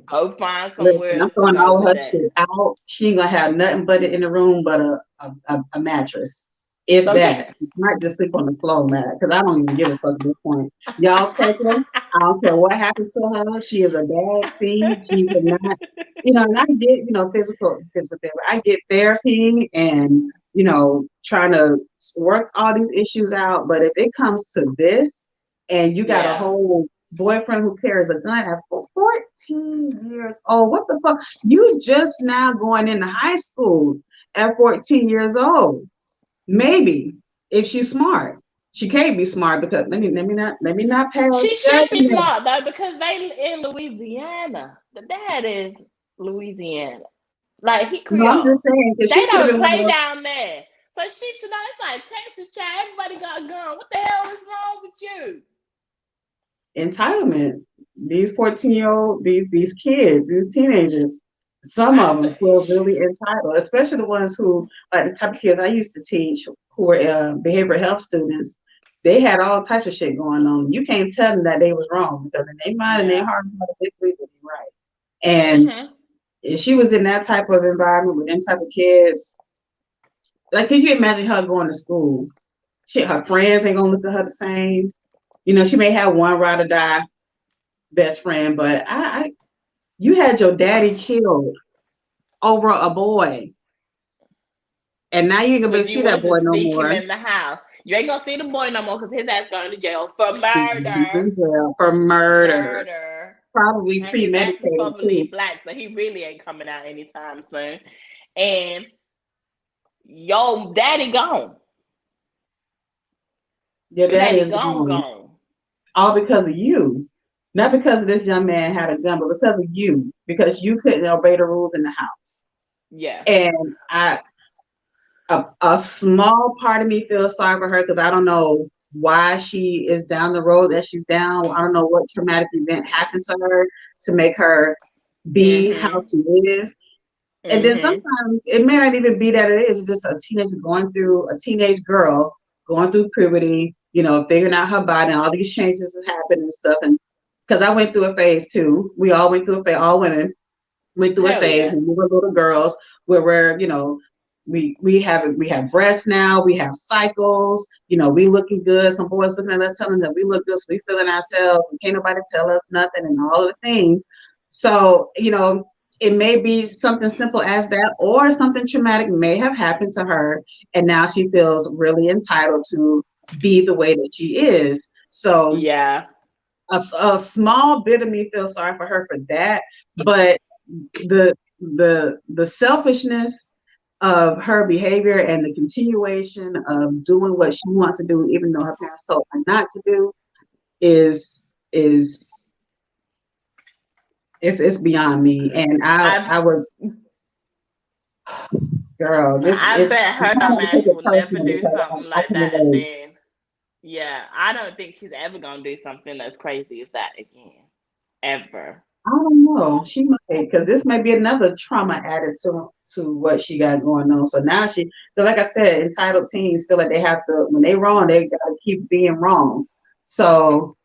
Go find Listen, somewhere I'm else to throwing go all with her that. shit out. She ain't gonna have nothing but it in the room but a mattress. If So get that, she might just sleep on the floor, man, because I don't even give a fuck at this point. Y'all take her. I don't care what happens to her. She is a bad seed. She cannot, and I get, physical therapy. I get therapy and, trying to work all these issues out. But if it comes to this and you got a Yeah. whole boyfriend who carries a gun at 14 years old. What the fuck? You just now going into high school at 14 years old. Maybe if she's smart. She can't be smart because let me not pass She should be judgment. smart though because they in Louisiana. The dad is Louisiana. Like he No, I'm Creole. just saying because They she could have don't been one play of down there. So she should know it's like Texas child. Everybody got a gun. What the hell is wrong with you? those entitlement. These 14-year-old, these kids, these teenagers, some I of them swear. feel really entitled, especially the ones who, like the type of kids I used to teach who were behavioral health students. They had all types of shit going on. You can't tell them that they was wrong because in their mind and their Yeah. heart, they believe they be right. And Mhm. if she was in that type of environment with them type of kids, like, could you imagine her going to school? Her friends ain't gonna look at her the same. She may have one ride or die best friend, but you had your daddy killed over a boy, and now you ain't gonna be able Because to you see that wanted to boy no sneak him more. in the house. You ain't gonna see the boy no more because his ass going to jail for He's murder. in jail for murder, Murder. probably And his ass is premeditated probably too. black, so he really ain't coming out anytime soon. And yo, daddy gone. Your Your daddy daddy is gone, gone, gone. all because of you. Not because this young man had a gun, but because of you, because you couldn't obey the rules in the house. Yeah. And a small part of me feels sorry for her because I don't know why she is down the road that she's down. I don't know what traumatic event happened to her to make her be how Mhm. she is. And then Mhm. sometimes it may not even be that it is just a teenage girl going through puberty, figuring out her body and all these changes that happen and stuff. And because I went through a phase too, we all went through a phase, all women went through a Hell phase yeah. when we were little girls where we have breasts now, we have cycles, we looking good. Some boys looking at us telling that we look good, so we feeling ourselves and can't nobody tell us nothing and all of the things. So, it may be something simple as that, or something traumatic may have happened to her, and now she feels really entitled to be the way that she is. So Yeah. a small bit of me feels sorry for her for that, but the selfishness of her behavior and the continuation of doing what she wants to do, even though her parents told her not to do, is it's beyond me. And I I would, girl, this I it's bet I'm her trying dumb not to take ass it will never personal do because something I like can that relate. then. Yeah, I don't think she's ever gonna do something as crazy as that again. Ever. I don't know. She might, because this may be another trauma added to what she got going on. So now so like I said, entitled teens feel like they have to, when they wrong, they gotta keep being wrong. So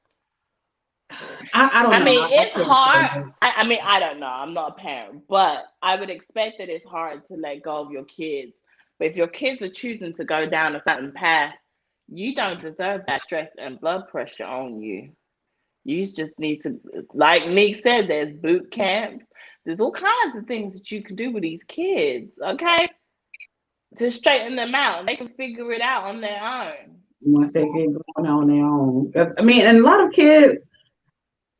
I don't I know. mean, I it's can't say hard. that. I mean, I don't know. I'm not a parent, but I would expect that it's hard to let go of your kids. But if your kids are choosing to go down a certain path, you don't deserve that stress and blood pressure on you. You just need to, like Nick said, there's boot camps. There's all kinds of things that you can do with these kids, okay? To straighten them out. They can figure it out on their own. Once they get going on their own. 'Cause, I mean, and a lot of kids,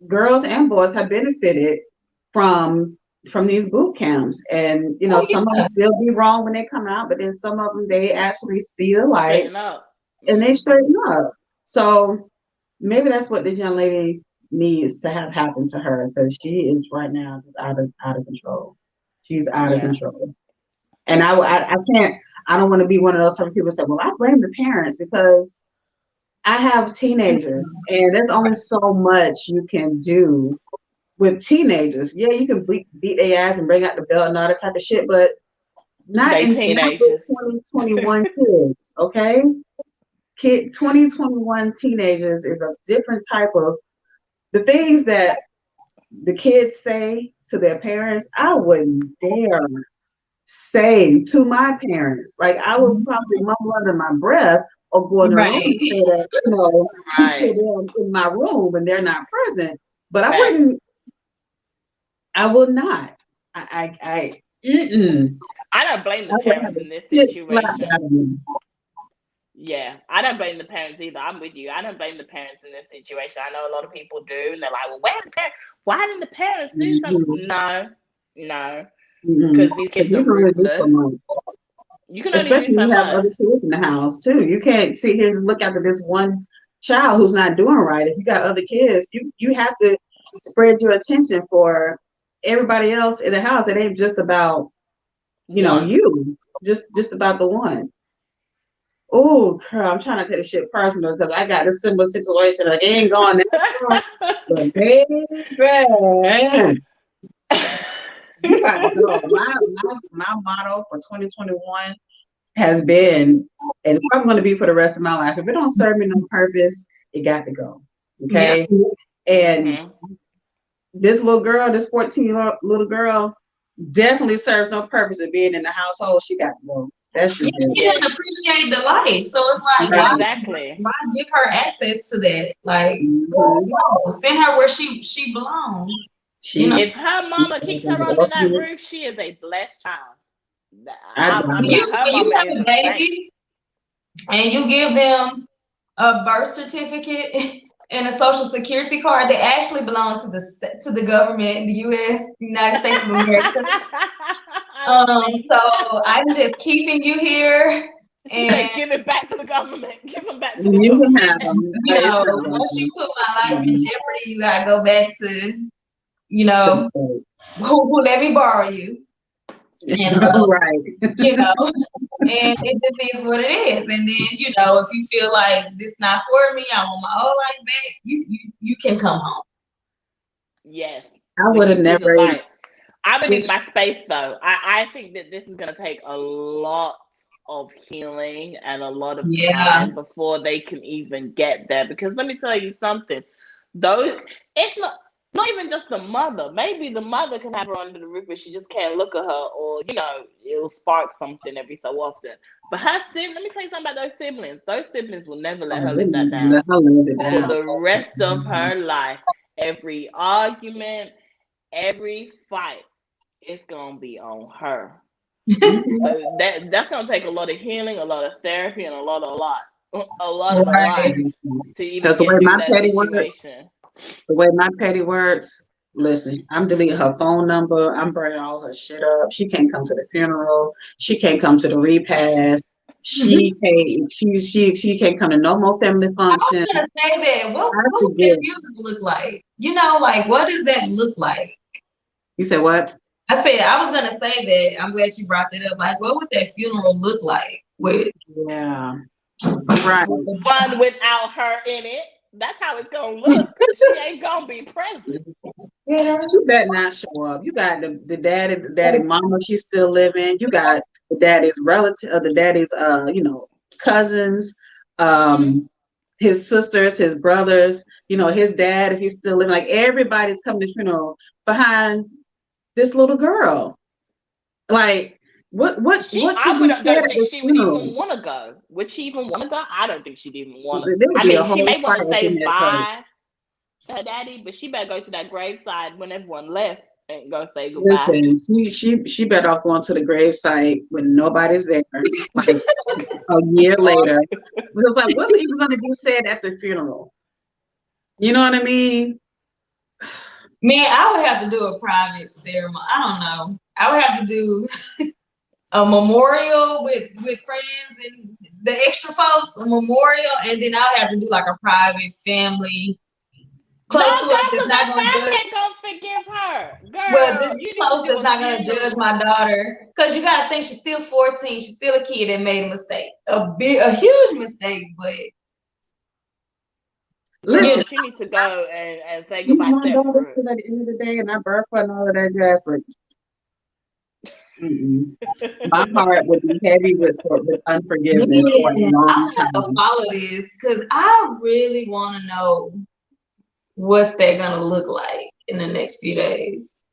girls and boys, have benefited from these boot camps. And Oh some of them yeah. still be wrong when they come out, but then some of them they actually see the light Straighten up. and they Hmm. straighten up. So maybe that's what this young lady needs to have happen to her, because she is right now just out of control. She's out of Yeah. control. And I can't. I don't want to be one of those type of people who say, "Well, I blame the parents," because I have teenagers, and there's only so much you can do with teenagers. Yeah, you can beat their ass and bring out the belt and all that type of shit, but They not with teenagers. 2021 kids. Okay, 2021 teenagers is a different type of, the things that the kids say to their parents, I wouldn't dare say to my parents. Like, I would probably mumble under my breath or go in the room and Right. say that, to Right. them in my room when they're not present. But Fact. I will not. Mm-mm. I don't blame I the would have parents the in this shit slapped situation. out of me. Yeah, I don't blame the parents either. I'm with you. I don't blame the parents in this situation. I know a lot of people do, and they're like, "Well, why didn't the parents do Mm-hmm. something?" No, no, Mm-hmm. because these Because kids are you can only do so ruthless. much. You can only do Especially so when you have much. other kids in the house too. You can't sit here and just look after this one child who's not doing right. If you got other kids, you have to spread your attention for everybody else in the house. It ain't just about One. you, just about the one. Oh, girl, I'm trying to take the shit personal because I got a similar situation. Like, it ain't going that far, but baby, you got to go. My motto for 2021 has been, and it's probably going to be for the rest of my life. If it don't serve me no purpose, it got to go. Yep. Okay. And Hmm. this little girl, this 14-year-old little girl, definitely serves no purpose of being in the household. She got to go. That's Yeah, just it. she Yes. doesn't appreciate the life. So it's like, Right. Exactly. why give her access to that? Like, Mhm. no, send her where she belongs. You know, She, If her she's mama keeps an her under that orphanage. roof, she is a blessed child. I I'm don't. like, her when you mama is have a a saint. baby and you give them a birth certificate and a social security card that actually belong to the government, the U.S., the United States of America. I love it. So I'm just keeping you here, She said, and "Give it back to the government. Give them back to the You can government." have them. It's not once you working. put my life in Mm-mm. jeopardy, you gotta go back to, To the state. who let me borrow you, and Right. and it just is what it is. And then if you feel like this not for me, I want my whole life back. You can come home. Yes, I when would you have see the never light. I'm gonna need just. my space though. I think that this is gonna take a lot of healing and a lot of Yeah. time before they can even get there. Because let me tell you something, those it's not even just the mother. Maybe the mother can have her under the roof, but she just can't look at her, or it'll spark something every so often. But her sibling, let me tell you something about those siblings. Those siblings will never let Oh, her they live that need to down let her live it for down. the rest of her life. Every argument, every fight, it's gonna be on her. Mhm. So that's gonna take a lot of healing, a lot of therapy, and a lot Right. to even Because the way get through my that petty works, situation. listen, I'm deleting her phone number. I'm burning all her shit up. She can't come to the funerals. She can't come to the repast. She can't. She can't come to no more family I was function. gonna say that. I What would that forget. funeral look like? Like what does that look like? You said what? I said I was gonna say that. I'm glad you brought that up. Like, what would that funeral look like with Yeah. Right. One without her in it. That's how it's gonna look. She ain't gonna be present. She better not show up. You got the daddy mama, she's still living. You got the daddy's relative, the daddy's cousins, his sisters, his brothers, his dad, if he's still living. Like everybody's coming to the funeral behind this little girl. Like what I don't think she would even want to go. Would she even want to go? I don't think she'd even want to. I mean, she may want to say bye to her daddy, but she better go to that graveside when everyone left and go say goodbye. Listen, she better off going to the gravesite when nobody's there. Like a year later, it was like, what's even going to be said at the funeral? You know what I mean? Man, I would have to do a private ceremony. I don't know. I would have to do a memorial with friends and the extra folks, a memorial, and then I would have to do like a private family. Close to us that's not gonna judge. Don't forgive her. Girl, well, just close that's not gonna judge my daughter. Cause you gotta think she's still 14. She's still a kid that made a mistake. A huge mistake, but listen, she needs to go and say goodbye. My daughter's still at the end of the day, and I birth her and all of that jazz, but my heart would be heavy with unforgiveness for a long time. I want to follow this because I really want to know what's that gonna look like in the next few days.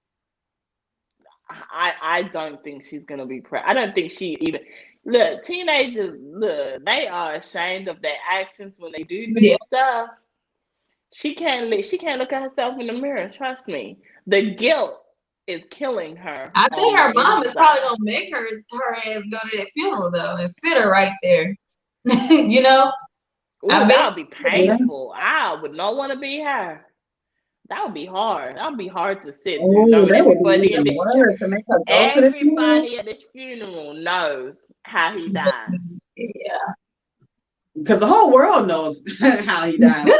I don't think she's gonna be I don't think she even look. Teenagers, they are ashamed of their actions when they do stuff. She can't look at herself in the mirror. Trust me, the guilt is killing her. I think her mom is probably gonna make her ass go to that funeral though and sit her right there. You know, that would be painful. I would not want to be her. That would be hard. That would be hard to sit through. Everybody at this funeral knows how he died. Yeah, because the whole world knows how he died.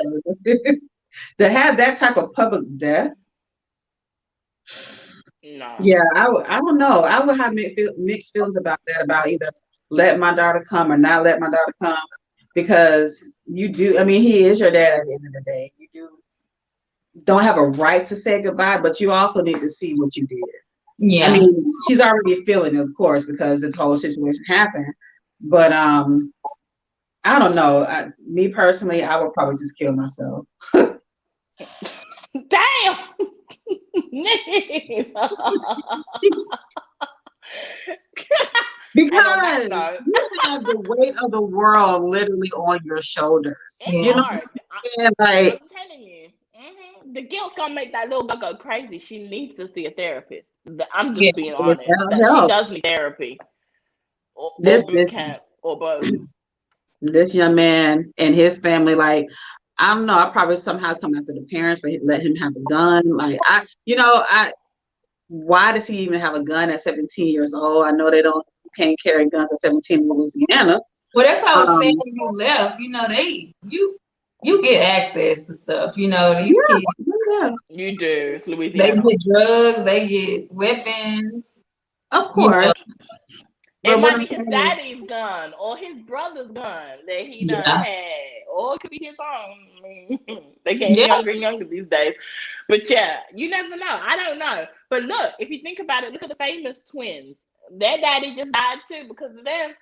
To have that type of public death. No. Yeah, I don't know. I would have mixed feelings about that, about either let my daughter come or not let my daughter come, because you do. I mean, he is your dad at the end of the day. You don't have a right to say goodbye, but you also need to see what you did. Yeah. I mean, she's already feeling it, of course, because this whole situation happened. But I don't know. Me personally, I would probably just kill myself. Damn. Because you have the weight of the world literally on your shoulders. It's hard. And like, I'm telling you, the guilt's gonna make that little girl go crazy. She needs to see a therapist. I'm just being honest. She does need therapy, or boot camp, or both. This young man and his family, like, I don't know. I probably somehow come after the parents, but let him have a gun. Like, why does he even have a gun at 17 years old? I know you can't carry guns at 17 in Louisiana. Well, that's how I was saying when you left. You know, you get access to stuff. You know, these kids. Yeah. You do. It's Louisiana. They get drugs. They get weapons. Of course. It might be his daddy's gun or his brother's gun that he done had, or it could be his own. They get younger and younger these days. But yeah, you never know. I don't know. But look, if you think about it, look at the famous twins. Their daddy just died too because of them.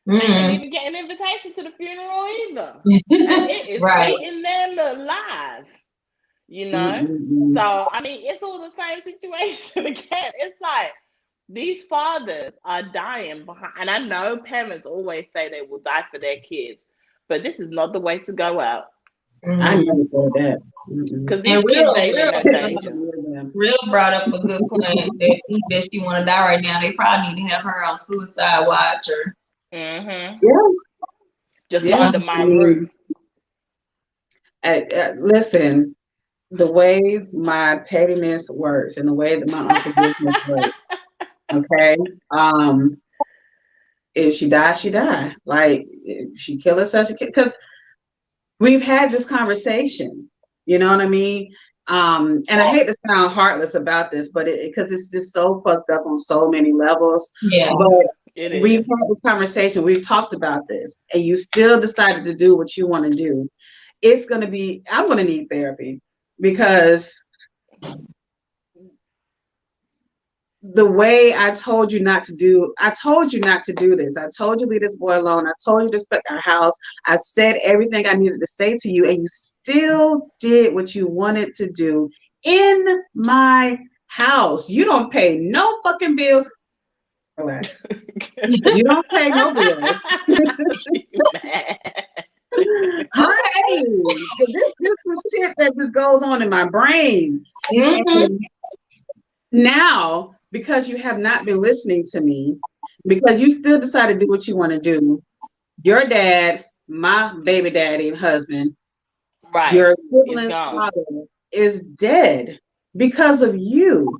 They didn't even get an invitation to the funeral either. And it is eating them alive. You know? So, I mean, it's all the same situation again. It's like, these fathers are dying behind, and I know parents always say they will die for their kids, but this is not the way to go out. I never said that. Because these kids ain't in no danger. Real brought up a good point that she want to die right now. They probably need to have her on suicide watch or. Just under my roof. Listen, the way my pettiness works and the way that my unforgiveness works. Okay. If she died, she died. Like, if she killed herself, because we've had this conversation. You know what I mean? And I hate to sound heartless about this, but because it's just so fucked up on so many levels. Yeah. But we've had this conversation. We've talked about this, and you still decided to do what you want to do. I'm going to need therapy, because the way I told you not to do this. I told you to leave this boy alone. I told you to respect our house. I said everything I needed to say to you, and you still did what you wanted to do in my house. You don't pay no fucking bills. Relax. You don't pay no bills. Honey, this is shit that just goes on in my brain. And now, because you have not been listening to me, because you still decided to do what you want to do, your dad, my baby daddy and husband, right, your sibling's father is dead because of you.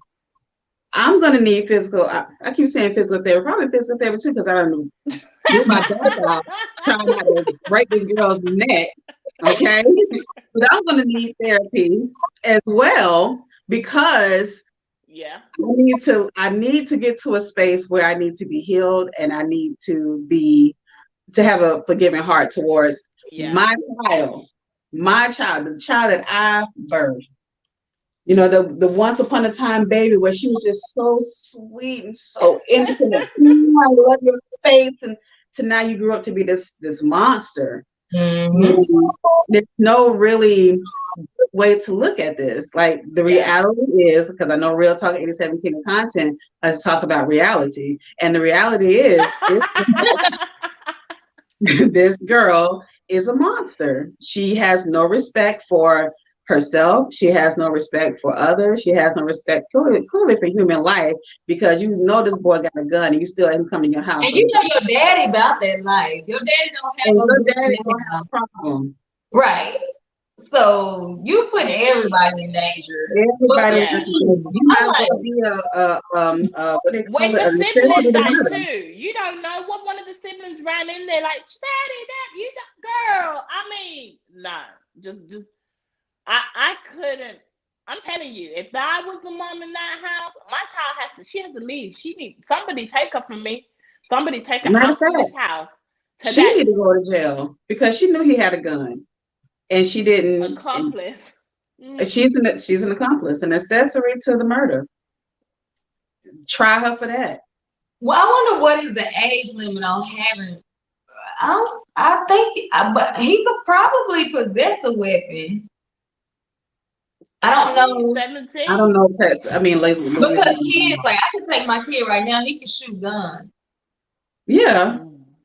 I'm gonna need physical. I keep saying physical therapy, probably physical therapy too, because I don't know. With my back out, trying not to break this girl's neck. Okay, but I'm gonna need therapy as well because I need to get to a space where I need to be healed and I need to have a forgiving heart towards my child, the child that I birthed. You know, the once upon a time baby where she was just so sweet and so innocent. I love your face, and to now you grew up to be this monster. There's no really way to look at this. Like the reality is, because I know Real Talk 87 King of Content, let's talk about reality. And the reality is this girl is a monster. She has no respect for herself. She has no respect for others. She has no respect clearly for human life, because you know this boy got a gun and you still ain't come in your house. And you know your daddy about that life. Your daddy don't have no problem. Right. So you put everybody in danger. Everybody, you might as well be what they call it, a sibling die too. You don't know what one of the siblings ran in there like, daddy, that you girl. I mean, no, just I couldn't. I'm telling you, if I was the mom in that house, my child she has to leave. She needs somebody take her from me. Somebody take her out from this house. Today. She needed to go to jail because she knew he had a gun. And she didn't. Accomplice. She's an accomplice, an accessory to the murder. Try her for that. Well, I wonder what is the age limit on having. I think, but he could probably possess a weapon. I don't know. 17? I don't know. I mean, lately, because kids, like I can take my kid right now. He can shoot guns. Yeah.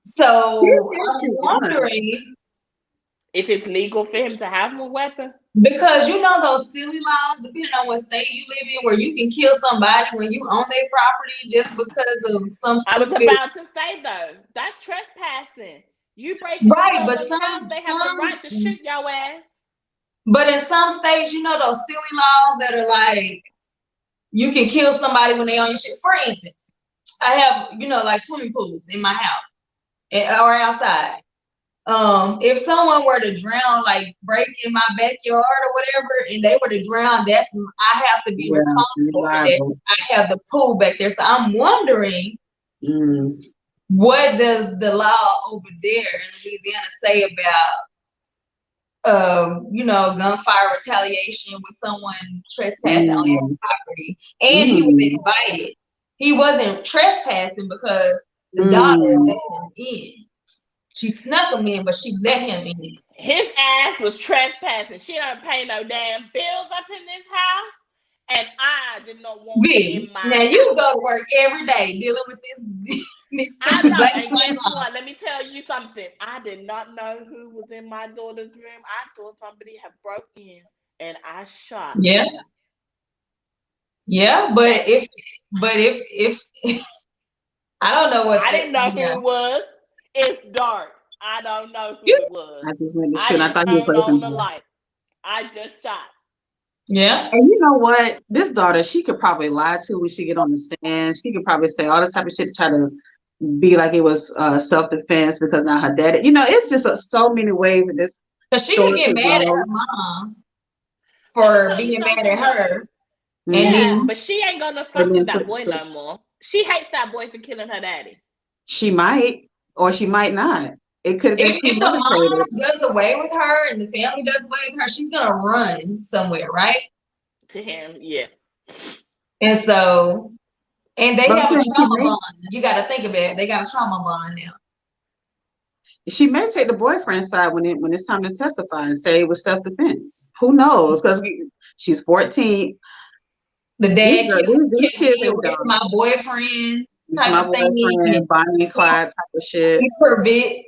So I'm wondering if it's legal for him to have a weapon. Because you know those silly laws, depending on what state you live in, where you can kill somebody when you own their property just because of some stupid. I was about to say though, that's trespassing. You break into someone's house, they have the right to shoot your ass. But in some states, you know those silly laws that are like you can kill somebody when they own your shit. For instance, I have like swimming pools in my house or outside. If someone were to drown, like break in my backyard or whatever, and they were to drown, I have to be responsible for that. I have the pool back there. So I'm wondering, what does the law over there in Louisiana say about, gunfire retaliation with someone trespassing on your property? And he was invited. He wasn't trespassing because the daughter let him in. She snuck him in, but she let him in. His ass was trespassing. She don't pay no damn bills up in this house, and I did not want Vee, in my now house. You go to work every day dealing with this I know, and guess what? Let me tell you something. I did not know who was in my daughter's room. I thought somebody had broke in, and I shot. Yeah. Yeah, but if I don't know what I didn't know who it was. It's dark. I don't know who it was. I just went to shoot. I thought you were on the light. I just shot. Yeah. And you know what? This daughter, she could probably lie to when she get on the stand. She could probably say all this type of shit to try to be like it was self-defense because now her dad. It's just so many ways in this. Because she could get mad at her mom for being mad at her. But she ain't gonna fuss with that boy no more. She hates that boy for killing her daddy. She might, or she might not. It could have been if the mom does away with her and the family does away with her, she's gonna run somewhere, right? To him, yeah. And so And they But I'm have a saying trauma bond. You got to think of it. They got a trauma bond now. she may take the boyfriend's side when it's time to testify and say it was self-defense. Who knows? Because she's 14. The dad These kids me ain't away from dumb. my boyfriend It's type my of thing. boyfriend, Bonnie and Clyde type of shit. He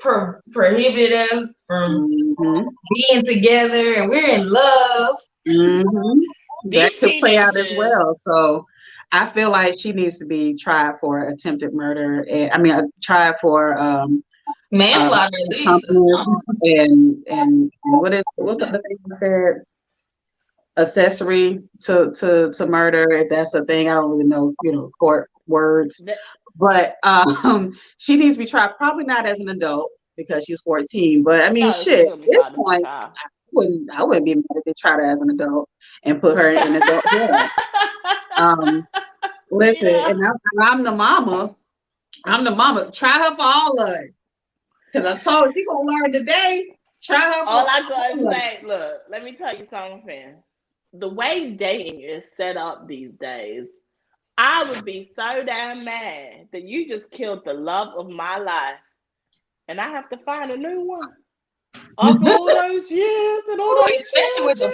prohibited us from being together, and we're in love. That These could play out as teenagers. well. So I feel like she needs to be tried for attempted murder. And tried for Manslaughter, at least. and what's the other thing you said? Accessory to murder, if that's a thing. I don't really know, court words. But she needs to be tried, probably not as an adult because she's 14. But I mean, shit, at this point, I wouldn't be mad if they tried her as an adult and put her in adult jail. Listen, and I'm the mama. Try her for all of it. Because I told her she gonna learn today. Try her for all I gotta say, look, let me tell you something. The way dating is set up these days, I would be so damn mad that you just killed the love of my life and I have to find a new one. After all those years and all those especially with the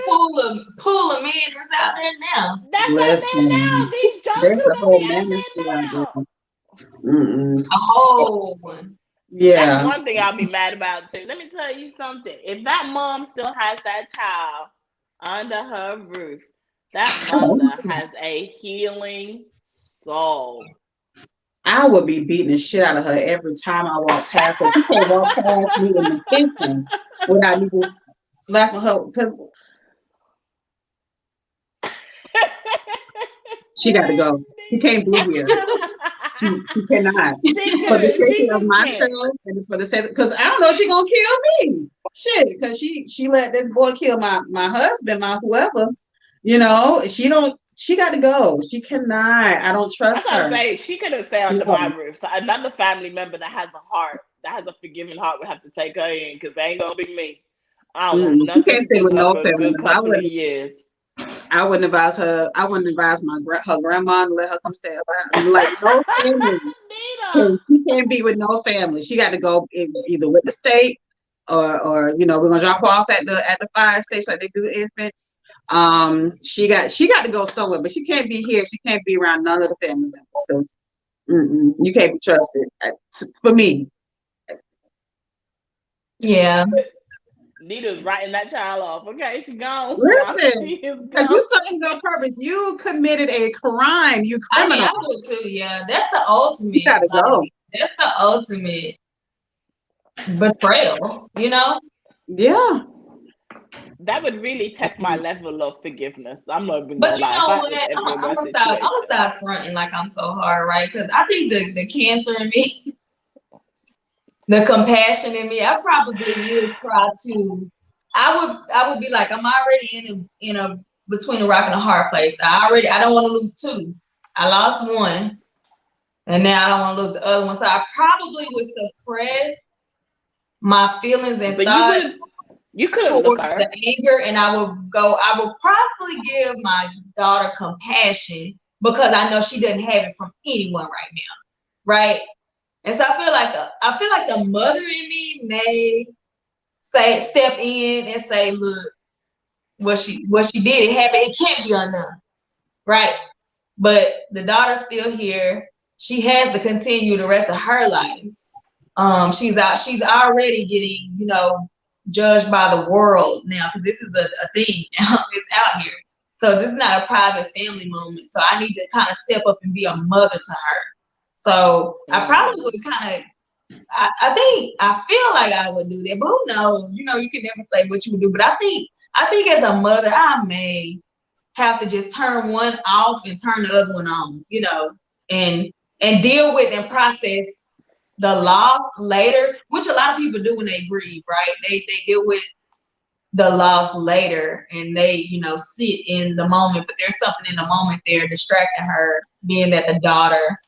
pool of men that's out there now. That's out there now. These jokers gonna be out there now. A whole one. Yeah. That's one thing I'll be mad about too. Let me tell you something. If that mom still has that child under her roof, that mother has a healing soul. I would be beating the shit out of her every time I walk past her. She can't walk past me in the kitchen without me just slapping her because she got to go. She can't be here. She cannot. For the sake of myself and for the sake, because I don't know if she's gonna kill me. Shit, because she let this boy kill my husband, my whoever. She got to go. She cannot. I don't trust her. I was gonna say she couldn't stay under my roof. So another family member that has a heart, that has a forgiving heart, would have to take her in because they ain't gonna be me. I don't want nothing to do with her for a good couple of years. I wouldn't advise her. I wouldn't advise her grandma to let her come stay around. Like no family. She can't be with no family. She got to go either with the state or we're gonna drop her off at the fire station like they do infants. She got to go somewhere, but she can't be here. She can't be around none of the family members because you can't be trusted. For me. Yeah. Nita's writing that child off. Okay, she's gone. Listen, because you something on purpose. You committed a crime. You criminal. I would too. Yeah, that's the ultimate. You gotta go. That's the ultimate betrayal. Yeah. That would really test my level of forgiveness. I'm not even gonna lie. What? I'm gonna start fronting like I'm so hard, right? Because I think the cancer in me, the compassion in me, I probably would try to. I would be like, I'm already in a between a rock and a hard place. I don't want to lose two. I lost one, and now I don't want to lose the other one. So I probably would suppress my feelings and thoughts. You could have looked at the anger, and I would probably give my daughter compassion because I know she doesn't have it from anyone right now, right? And so I feel like the mother in me may step in and say, look, what she did, it can't be undone, right? But the daughter's still here. She has to continue the rest of her life. She's already getting, judged by the world now because this is a thing. It's out here. So this is not a private family moment. So I need to kind of step up and be a mother to her. So I probably would kind of, I feel like I would do that, but who knows? You can never say what you would do. But I think as a mother, I may have to just turn one off and turn the other one on, and deal with and process the loss later, which a lot of people do when they grieve, right? They deal with the loss later and they, sit in the moment, but there's something in the moment there distracting her, being that the daughter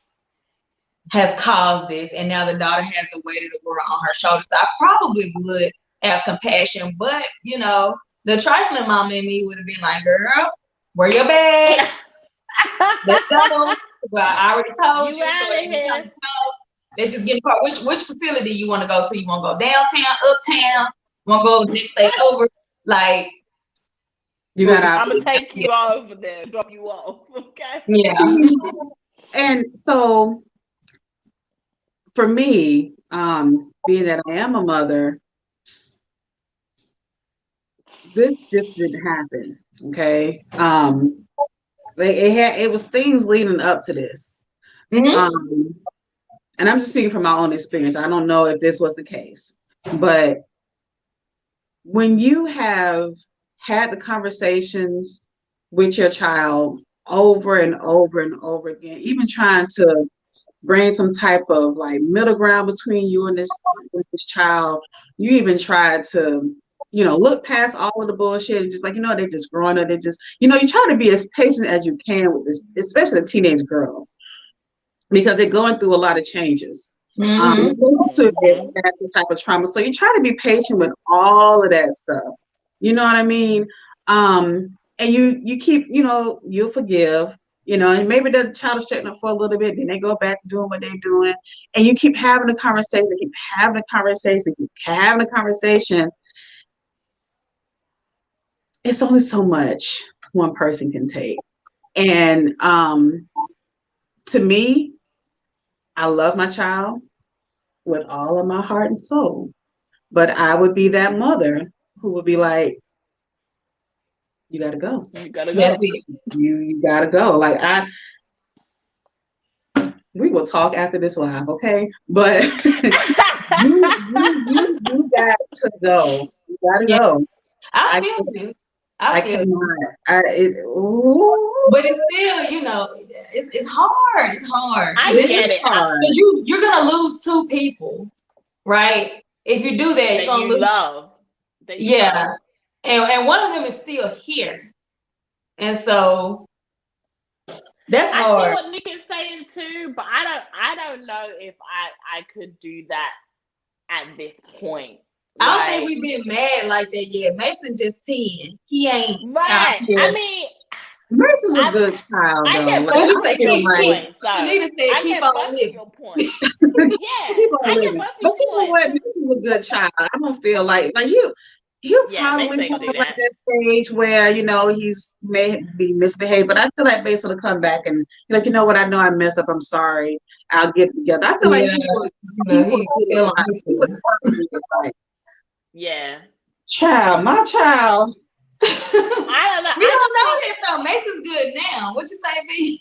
has caused this and now the daughter has the weight of the world on her shoulders. So I probably would have compassion, but the trifling mom in me would have been like, girl, where your bag? Let's go. Well, I already told You you, so out it of ain't no time here. to talk. Let's just get part. Which facility you want to go to? You want to go downtown, uptown? Want to go next day over? Like, You got I'm gonna options. take you over there, drop you off. Okay. yeah. And so for me, being that I am a mother, this just didn't happen. Okay. It was things leading up to this. Mm-hmm. And I'm just speaking from my own experience. I don't know if this was the case, but when you have had the conversations with your child over and over and over again, even trying to bring some type of like middle ground between you and this child, you even tried to, look past all of the bullshit and just like, they're just growing up. They just, you try to be as patient as you can with this, especially a teenage girl, because they're going through a lot of changes. Mm-hmm. To that type of trauma. So you try to be patient with all of that stuff. You know what I mean? And you keep, you'll forgive, and maybe the child is straightened up for a little bit, then they go back to doing what they're doing. And you keep having a conversation, keep having a conversation, keep having a conversation. It's only so much one person can take. And to me, I love my child with all of my heart and soul. But I would be that mother who would be like, you gotta go. You gotta That's go. it. You gotta go. Like we will talk after this live, okay? But you got to go. You gotta Yeah. go. I I feel you. I feel cannot. you. But it's still, it's hard. It's hard. I This get is it. hard. because you're gonna lose two people, right? If you do that, you're That gonna you lose. love. That you Yeah, love. and one of them is still here, and so that's I see hard. what Nick is saying too, but I don't know if I could do that at this point. I don't think Like, we've been mad like that yet. Mason just 10. He ain't out right. here. I mean, Mercy's a I good child I though. get Like What both you of say? your feel like points, though. Shanita said, I "Keep get on both of living." your points. Yeah, keep on I get living. both of But your you know points. what? This is a good child. I don't feel like he'll Yeah, probably Mason ain't have gonna do like that. that stage where, he's may be misbehaved, but I feel like Mason will come back and be like, you know what, I know I messed up. I'm sorry. I'll get it together. I feel like Yeah, he will he get it tell on right. He would himself. probably get it right. Yeah. Child, my child. I don't know. We I don't just know think that though. Mason's good now. What you say, B?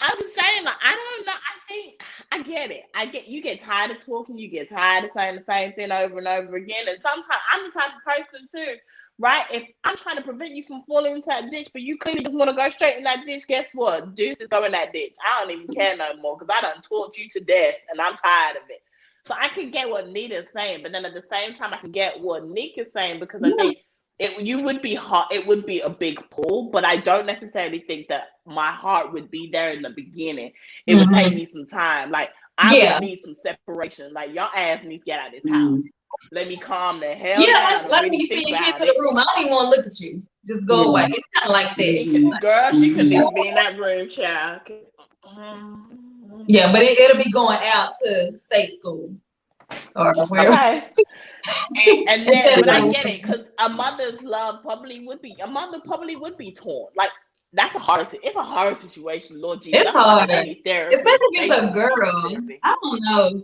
I'm just saying, like, I don't know. I think I get it. You get tired of talking, you get tired of saying the same thing over and over again. And sometimes I'm the type of person too, right? If I'm trying to prevent you from falling into that ditch, but you clearly just want to go straight in that ditch, guess what? Deuces go in that ditch. I don't even care no more because I done taught you to death and I'm tired of it. So I can get what Nita's saying, but then at the same time I can get what Nick is saying because I think you would be hot. It would be a big pull, but I don't necessarily think that my heart would be there in the beginning. It would take me some time. Like I would Yeah. need some separation. Like your ass needs to get out of this house. Mm, Let me calm the hell Yeah, down and like when really you think see a kid about to the it. room, I don't even want to look at you. Just go yeah. away. It's kind of like that. She couldn't Mhm. even be in that room, child. Yeah, but it'll be going out to state school or wherever. Okay. And then, Instead of but I going. get it because a mother's love a mother probably would be torn. Like it's a hard situation, Lord Jesus. It's That's why hard, they need therapy. especially if They it's a need fucking girl. therapy. I don't know.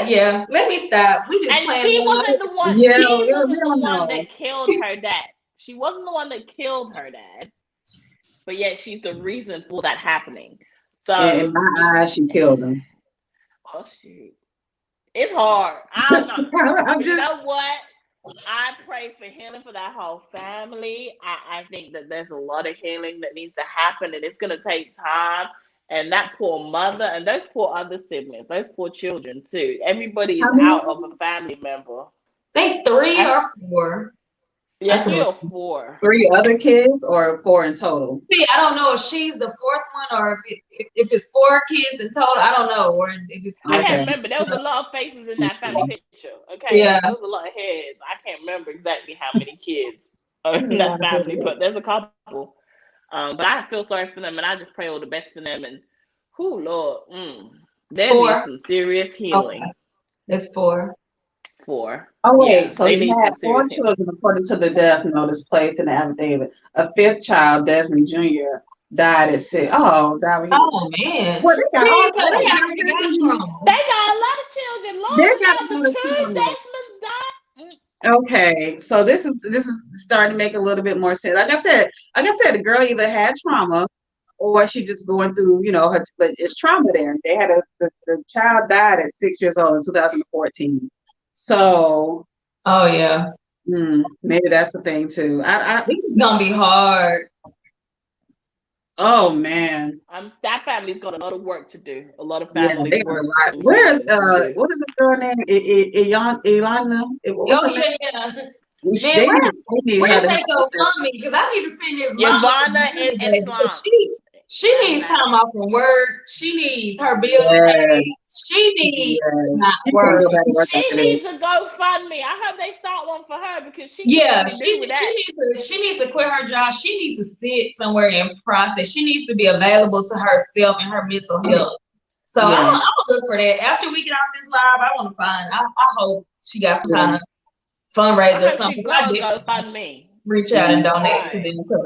Yeah, let me stop. We just And playing she one wasn't another. the one. Yeah, She we wasn't the don't one know. that killed her dad. She wasn't the one that killed her dad, but yet she's the reason for that happening. In So, my eyes, she killed him. oh shit, it's hard. I don't know. I'm You just know what? I pray for healing for that whole family. I think that there's a lot of healing that needs to happen, and it's going to take time. And that poor mother, and those poor other siblings, those poor children too. Everybody is how many? out of a family member. I think 3 I, or 4. I yeah, can 3 or 4. 3 other kids or 4 in total? see. I don't know if she's the fourth one or if it's 4 kids in total. I don't know, or if it's I 3. Okay. can't remember. There was a lot of faces in that family picture. Okay, Yeah, there was a lot of heads. I can't remember exactly how many kids are in A lot that of family, kids. but there's a couple. But I feel sorry for them, and I just pray all the best for them. And who, Lord, they 4. need some serious healing. Okay. It's 4. 4. Oh wait, Yeah, so they you need had some 4 serious healing. children according to the death notice placed in the affidavit. A 5th child, Desmond Jr., died at 6. Oh, died when he was. Oh man. Well, they got See, all so kinds they of already got children. trauma. They got a lot of children. They Lord got knows a the lot of truth. children. Desmond died. Okay, so this is starting to make a little bit more sense. Like I said, the girl either had trauma or she just going through, her, but it's trauma there. They had the child died at 6 years old in 2014. So Oh yeah. maybe that's the thing too. This is gonna be hard. Oh man. That family's got a lot of work to do. A lot of Yeah, family they got a work lot. and Where is healing to do. what is the girl name? Ilana? What's Oh her name? yeah. They Man, need her where's to that help with that. GoFundMe? Because I need to send this mama some Yvonne money, in baby. Islam. She needs time off from work. She needs her bills paid. Yes, She needs not yes. She can work. go back to work She after this. needs a GoFundMe. I hope they start one for her because she can Yeah, really do with that. she needs to quit her job. She needs to sit somewhere and process. She needs to be available to herself and her mental health. So I'm Yeah. gonna look for that. After we get off this live, I want to find. I hope she got some kind of I fundraiser or hope something. she I go did GoFundMe. reach out and donate to Right. them because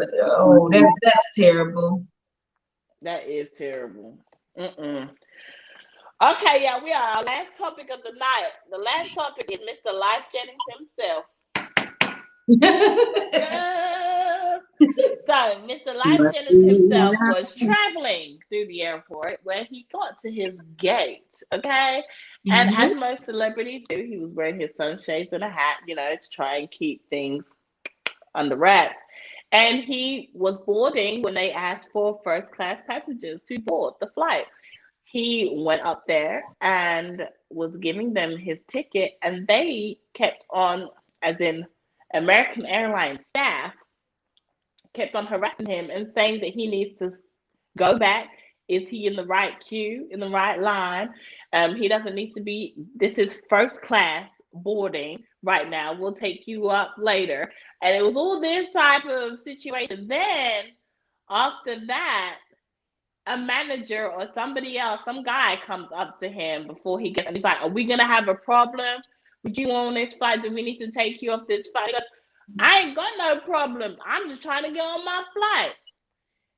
that's terrible. That is terrible. Okay, yeah, we are our last topic of the night. The last topic is Mr. Lyfe Jennings himself. So, Mr. Lyfe Jennings himself was traveling through the airport where he got to his gate, okay? And as most celebrities do, he was wearing his sunshades and a hat, to try and keep things under wraps. And he was boarding when they asked for first class passengers to board the flight. He went up there and was giving them his ticket, and they kept on, as in American Airlines staff, kept on harassing him and saying that he needs to go back. Is he in the right queue, in the right line? He doesn't need to be, this is first class boarding right now. We'll take you up later. And it was all this type of situation. Then, after that, a manager or somebody else, some guy comes up to him before he gets, and he's like, are we going to have a problem? Would you on this flight? Do we need to take you off this flight? He goes, I ain't got no problem. I'm just trying to get on my flight.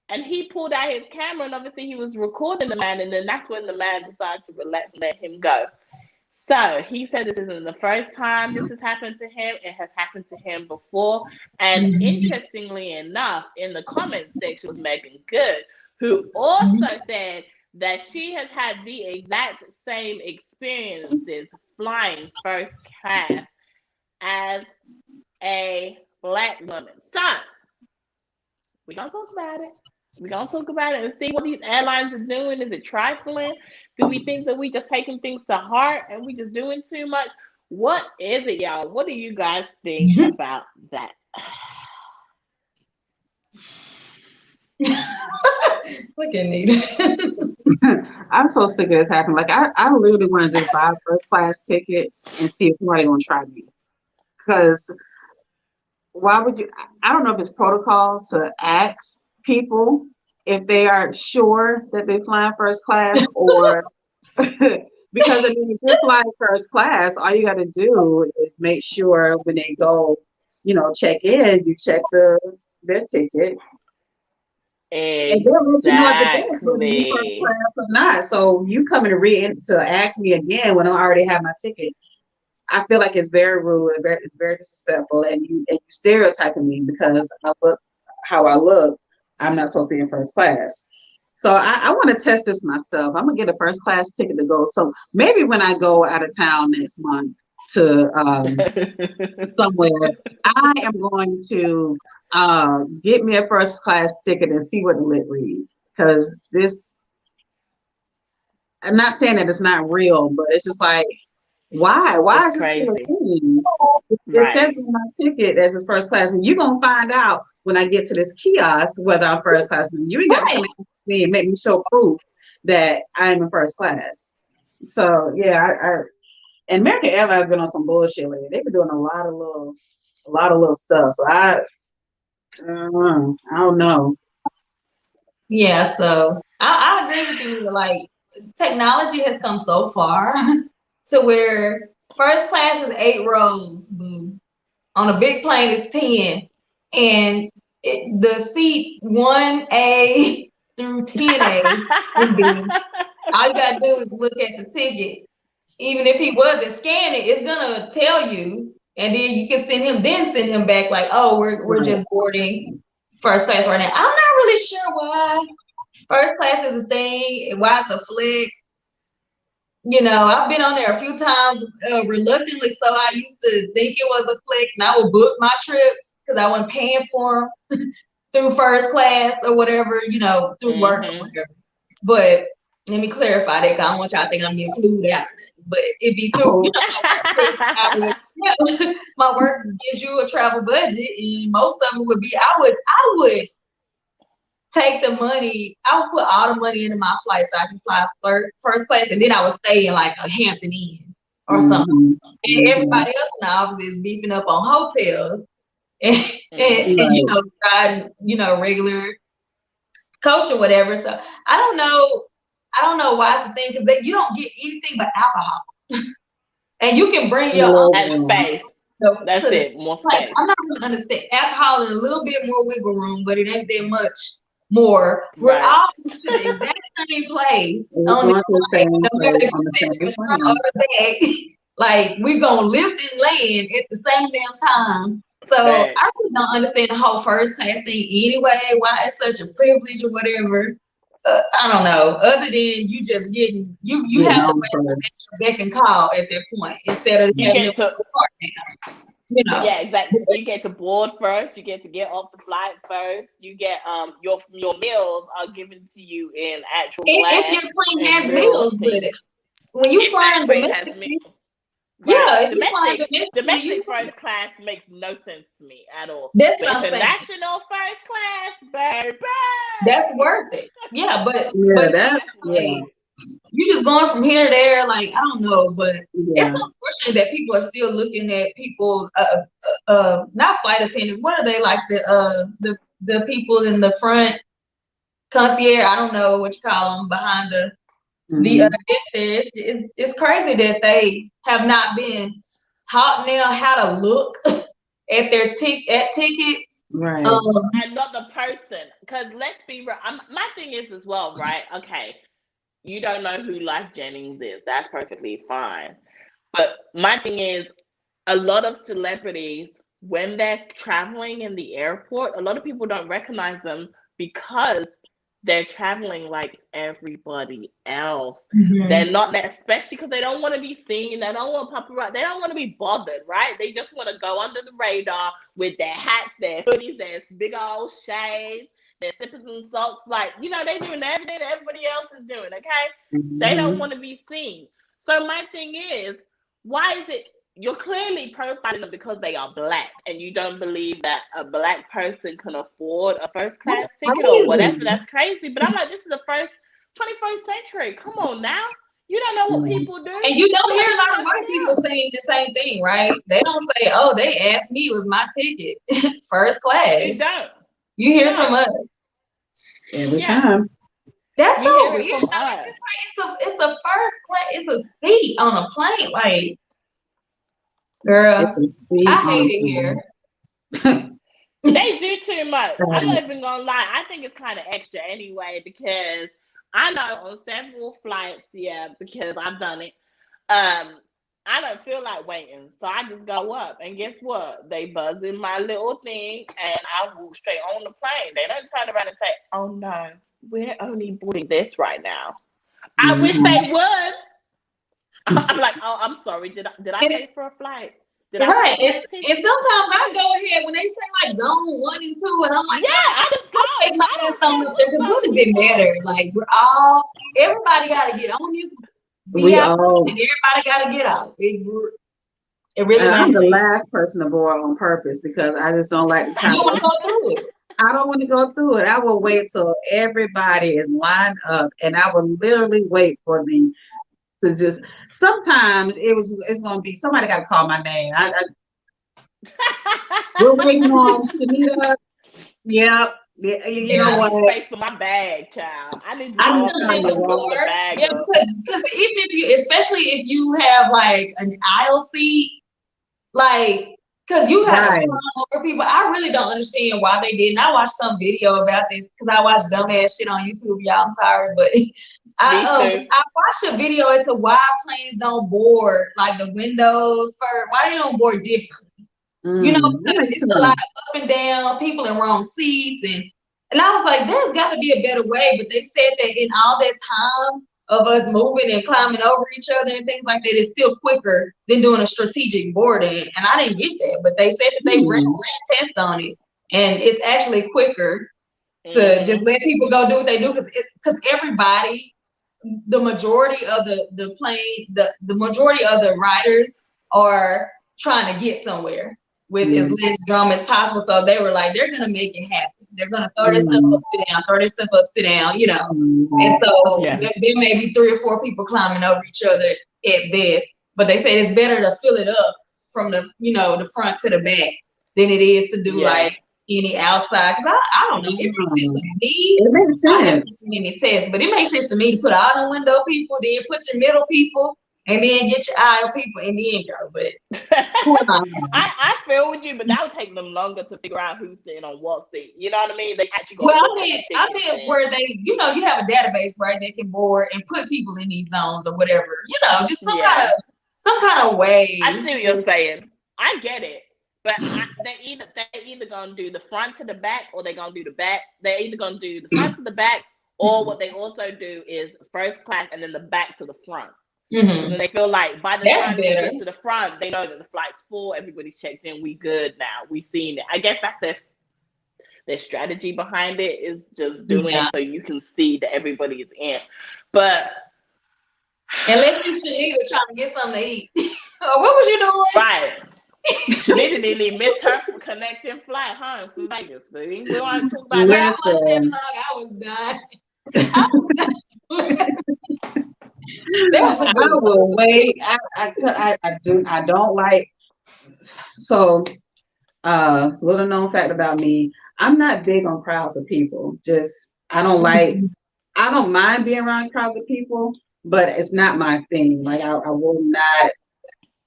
And he pulled out his camera, and obviously he was recording the man, and then that's when the man decided to relax and let him go. So he said this isn't the first time this has happened to him. It has happened to him before. And interestingly enough, in the comment section was Megan Good, who also said that she has had the exact same experiences flying first class as a Black woman. So we're going to talk about it. We're going to talk about it and see what these airlines are doing. Is it trifling? Do we think that we just taking things to heart and we just doing too much? What is it, y'all? What do you guys think about that? Look at Nita. I'm so sick of this happening. Like I literally want to just buy a first class ticket and see if somebody gonna try me. Because why would you? I don't know if it's protocol to ask people if they are sure that they're flying first class or because I mean, if you're flying first class, all you got to do is make sure when they go, check in, you check their ticket. And they'll let you know at the door whether you first Exactly. class or not. So you coming to ask me again when I already have my ticket. I feel like it's very rude, it's very disrespectful, and you stereotyping me because I look how I look. I'm not supposed to be in first class. So I want to test this myself. I'm gonna get a first class ticket to go. So maybe when I go out of town next month to somewhere, I am going to get me a first class ticket and see what the lit reads. Because I'm not saying that it's not real, but it's just like, why? Why It's is this still a crazy. thing? It says Right. on my ticket as it's first class, and you're gonna find out when I get to this kiosk whether I'm first class. And you ain't got to come at me and make me show proof that I'm in first class. So yeah, and American Airlines been on some bullshit lately. They've been doing a lot of little stuff. So I don't know. Yeah, so I agree with you. Like, technology has come so far to where first class is 8 rows, boo. On a big plane is 10, and the seat 1A through 10A would be. All you gotta do is look at the ticket. Even if he wasn't scanning, it's gonna tell you, and then you can send him back like, oh, we're Right. just boarding first class right now. I'm not really sure why first class is a thing, why it's a flex. You know, I've been on there a few times reluctantly, so I used to think it was a flex, and I would book my trips because I wasn't paying for them through first class or whatever, you know, through work or whatever. But let me clarify that, because I don't want y'all to think I'm getting flued out. But it'd be through, you know, my work gives you a travel budget, and most of it would be I would take the money, I would put all the money into my flight so I can fly first class, and then I would stay in like a Hampton Inn or something. And everybody else in the office is beefing up on hotels and, and you know, riding, you know, regular coach or whatever. So I don't know why it's a thing, because you don't get anything but alcohol. And you can bring your own and space. That's it, more like, space. I'm not really understand alcohol and a little bit more wiggle room, but it ain't that much more. We're all to the exact same place on the plane. No matter if you sit in the front or the back, like we're gonna lift and land at the same damn time. So I really don't understand the whole first class thing anyway. Why it's such a privilege or whatever. I don't know. Other than you just getting you have to wait for extra beck and call at that point instead of you get to now. You know. Yeah, exactly. You get to board first. You get to get off the flight first. You get your meals are given to you in actual glass. If your plane has meals, but when you flying domestic, yeah, domestic first class makes no sense to me at all. That's but what I'm saying. International first class, baby, that's worth it. Yeah, but you're just going from here to there. Like, I don't know, but it's unfortunate that people are still looking at people, not flight attendants. What are they, like the people in the front, concierge? I don't know what you call them, behind the it's crazy that they have not been taught now how to look at their tickets. Right. And not the person. Because let's be real. My thing is as well, right? Okay. You don't know who Lyfe Jennings is. That's perfectly fine. But my thing is, a lot of celebrities, when they're traveling in the airport, a lot of people don't recognize them because they're traveling like everybody else. They're not that, especially because they don't want to be seen. They don't want paparazzi. They don't want to be bothered, right? They just want to go under the radar with their hats, their hoodies, their big old shades, their slippers and socks. Like, you know, they're doing everything that everybody else is doing, okay? They don't want to be seen. So my thing is, why is it you're clearly profiling them because they are black, and you don't believe that a black person can afford a first class ticket or whatever? That's crazy. But I'm like, this is the 21st century. Come on now. You don't know what people do. And you don't hear a lot of white people saying the same thing, right? They don't say, oh, they asked me, was my ticket first class. You don't. You hear from us. Every time. That's so weird. It's just like it's a first class, it's a seat on a plane. Like, girl, I hate it here. They do too much. I'm not even gonna lie. I think it's kind of extra anyway, because I know on several flights, because I've done it, I don't feel like waiting. So I just go up, and guess what? They buzz in my little thing, and I walk straight on the plane. They don't turn around and say, oh no, we're only boarding this right now. I wish they would. I'm like, oh, I'm sorry. Did I pay for a flight? Right. And sometimes I go ahead when they say like zone 1 and 2, and I'm like, I just go. Take my ass on up there, because what does it matter? Like, everybody got to get on this. And everybody got to get out. It really. I'm the last person to board on purpose, because I just don't like the time. You want to go through it. I don't want to go through it. I will wait till everybody is lined up, and I will literally wait for the. To just, sometimes it's gonna be somebody got to call my name. We're waiting on Shanita. Yep, Yeah, you Yeah, know I what? need space for my bag, child. I need to I go can up and kinda start want- pulling the bag yeah, up. because even if you, especially if you have like an aisle seat, like, because you have to Right. climb over people. I really don't understand why they didn't. I watched some video about this because I watch dumbass shit on YouTube, y'all. I'm sorry, but Me too. I watched a video as to why planes don't board like the windows for why they don't board different. You know, That because makes it's a lot sense. of up and down, people in wrong seats, and I was like, there's got to be a better way. But they said that in all that time of us moving and climbing over each other and things like that, it's still quicker than doing a strategic boarding. And I didn't get that, but they said that they ran a test on it, and it's actually quicker to just let people go do what they do because everybody, the majority of the plane, the majority of the riders are trying to get somewhere with as less drum as possible. So they were like, they're gonna make it happen. They're gonna throw this stuff up, sit down, throw this stuff up, sit down, you know. And so there may be 3 or 4 people climbing over each other at best, but they say it's better to fill it up from the, you know, the front to the back than it is to do like any outside. Cause I don't know, it makes sense to me. It makes I haven't sense. seen any tests, but it makes sense to me to put all the window people, then put your middle people, and then get your aisle people, and then go. But I feel with you, but that would take them longer to figure out who's sitting on what seat. You know what I mean? They actually got to well, look at the I tickets. meant where they, you know, you have a database where they can board and put people in these zones or whatever. You know, just some kind of way. I see what you're saying. I get it, but they either gonna do the front to the back, or they gonna do the back. They're either gonna do the front to the back, or what they also do is first class and then the back to the front. And then they feel like by the time they get to the front, they know that the flight's full, everybody's checked in, we good now, we seen it. I guess that's their strategy behind it, is just doing it so you can see that everybody is in. But unless you Shanita trying to get something to eat. What was you doing? Right. Shanita nearly missed her connecting flight home from Vegas, baby. We want to talk about that. I was done. I will wait. I don't like. So, little known fact about me, I'm not big on crowds of people. Just I don't mind being around crowds of people, but it's not my thing. Like I will not,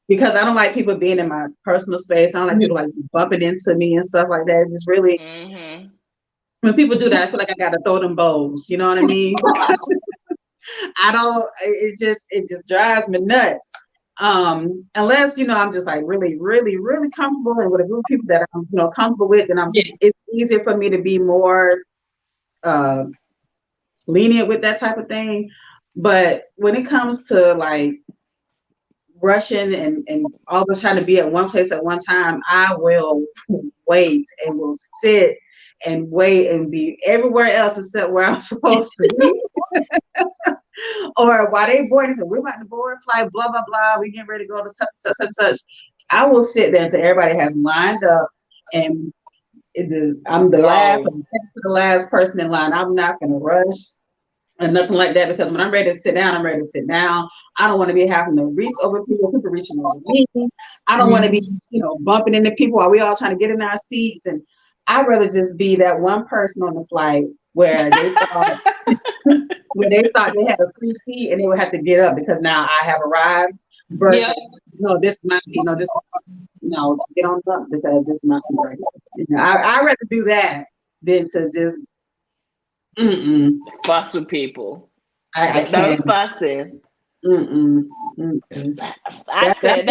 because I don't like people being in my personal space. I don't like people like bumping into me and stuff like that. It just really, when people do that, I feel like I gotta throw them bowls. You know what I mean? I don't. It just drives me nuts. Unless I'm just like really, really, really comfortable and with a group of people that I'm comfortable with, and it's easier for me to be more lenient with that type of thing. But when it comes to like rushing and always trying to be at one place at one time, I will wait and will sit and wait and be everywhere else except where I'm supposed to be. Or while they boarding, so we're about to board flight, blah blah blah. We getting ready to go to such. I will sit there until everybody has lined up, and I'm the last, I'm the last person in line. I'm not gonna rush or nothing like that, because when I'm ready to sit down, I'm ready to sit down. I don't want to be having to reach over people reaching over me. I don't want to be bumping into people while we all trying to get in our seats. And I'd rather just be that one person on the flight where they thought they had a free seat and they would have to get up because now I have arrived. Versus, no, this is my seat. No, get on up because this is my seat right here. I'd rather do that than to just fuss with people. I can't. No fussing. I said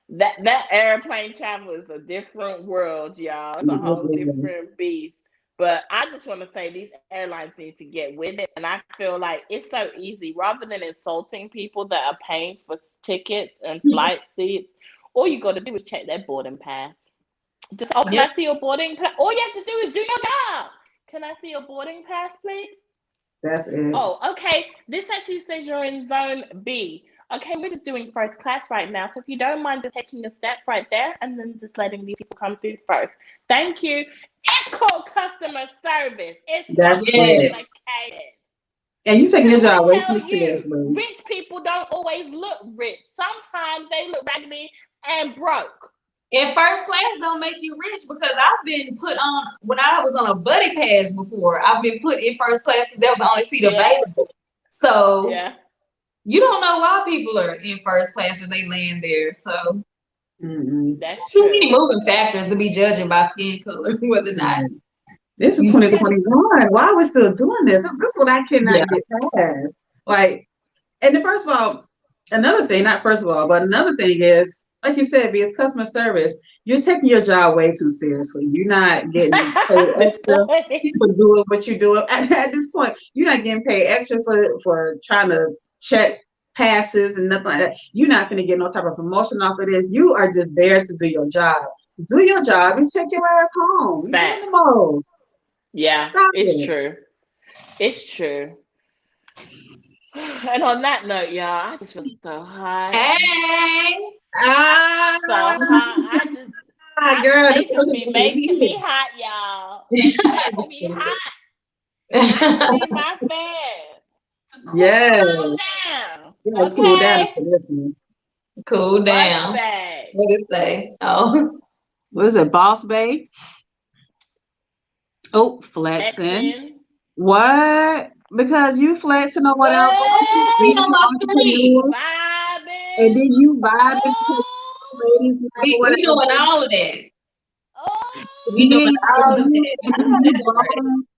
that airplane travel is a different world, y'all. It's a whole different beast. But I just want to say these airlines need to get with it. And I feel like it's so easy. Rather than insulting people that are paying for tickets and flight seats, all you got to do is check their boarding pass. Just, can I see your boarding pass? All you have to do is do your job. Can I see your boarding pass, please? That's it. Oh, okay. This actually says you're in zone B. Okay, we're just doing first class right now. So if you don't mind just taking a step right there and then just letting these people come through first. Thank you. It's called customer service. It's not complicated. And you taking your job away from rich people don't always look rich. Sometimes they look raggedy and broke. And first class don't make you rich because I've been put on when I was on a buddy pass before. I've been put in first class because that was the only seat available. So you don't know why people are in first class and they land there. So that's too many moving factors to be judging by skin color, whether or not. This is 2021. Why are we still doing this? This is what I cannot get past. Like, and then first of all, another thing, not first of all, but another thing is, like you said, it's customer service. You're taking your job way too seriously. You're not getting paid extra for doing what you're doing. At this point, you're not getting paid extra for trying to check passes and nothing like that. You're not going to get no type of promotion off of this. You are just there to do your job. Do your job and take your ass home. You're doing the most. Yeah, Stop it's it. true. It's true. And on that note, y'all, I just feel so hot. Hey. So hot. Girl, they just be making me hot, y'all. They making me hot. I need my fan. Cool down. Okay. Cool down. Cool down. What did it say? Oh. What is it? Boss Babe? Oh, flexing. What? Because you flexing or whatever. And then you vibing to ladies. We doing all of that. We doing all of that.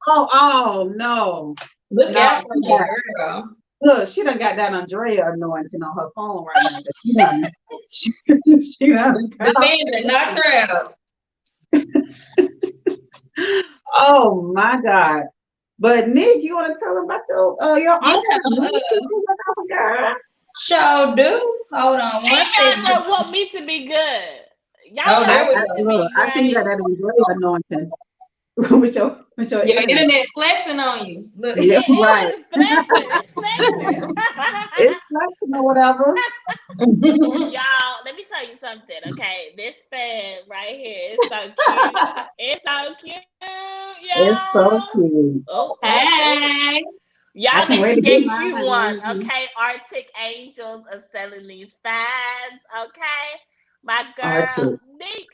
Oh, no. Look out for that girl. Look, she done got that Andrea anointing on her phone right now. She done the man that knocked her out. Oh my God. But Nick, you want to tell them about your Sure do. Hold on one second. Y'all don't want me to be good. Y'all I see you got that Andrea anointing. with your internet flexing on you. Look. Yeah, right. It's flexing. It's flexing or whatever. Y'all, let me tell you something, okay? This fan right here is so cute. It's so cute, y'all. It's so cute. Hey. Y'all need to get you one, okay? Arctic Angels are selling these fans, okay? My girl, Nick,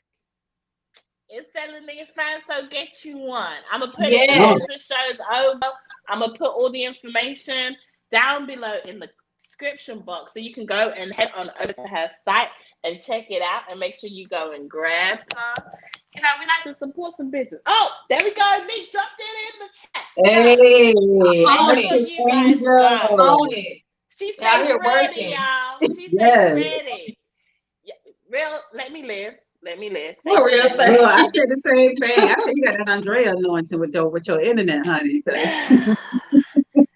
is selling these fans, so get you one. I'm going to put it in the shows over. I'm going to put all the information down below in the description box so you can go and head on over to her site and check it out and make sure you go and grab some. You know, we like to support some business. Oh, there we go. Nick dropped it in the chat. Hey, own it. She said ready, y'all. She said ready. Real, let me live. Let me live. Well, I said the same thing. I think you got that Andrea anointing with your internet, honey.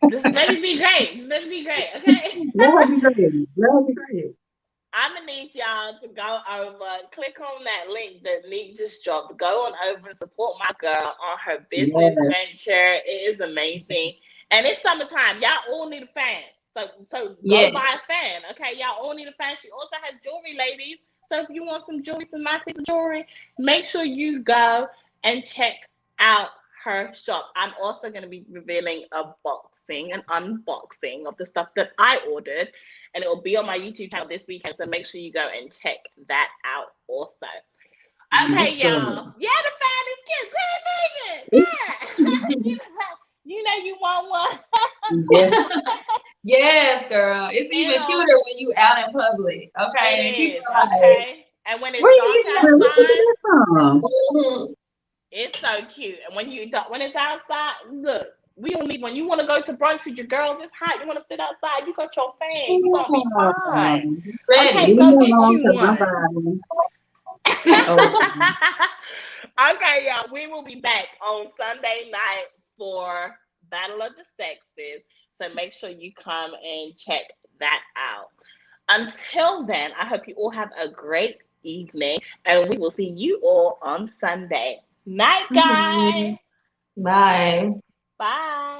Let me be great. Let me be great, okay? Let me be great. I'm gonna need y'all to go over, click on that link that Nick just dropped. Go on over and support my girl on her business venture. It is amazing, and it's summertime. Y'all all need a fan, so go buy a fan, okay? Y'all all need a fan. She also has jewelry, ladies. So if you want some jewelry, some nice piece of jewelry, make sure you go and check out her shop. I'm also going to be revealing an unboxing of the stuff that I ordered, and it will be on my YouTube channel this weekend. So make sure you go and check that out also. Okay, y'all. Yeah, the fan is cute. Great, yeah. You know you want one. Yes, girl. It's even cuter when you out in public. Okay. It is, okay. And when it's dark outside, it's so cute. And when it's outside, look, we don't need when you want to go to brunch with your girls, it's hot. You want to sit outside, you got your fan. You're gonna be fine. Ready. Okay, go get you one. Okay, y'all. We will be back on Sunday night for Battle of the Sexes. So make sure you come and check that out. Until then, I hope you all have a great evening, and we will see you all on Sunday. Night, guys. Bye. Bye.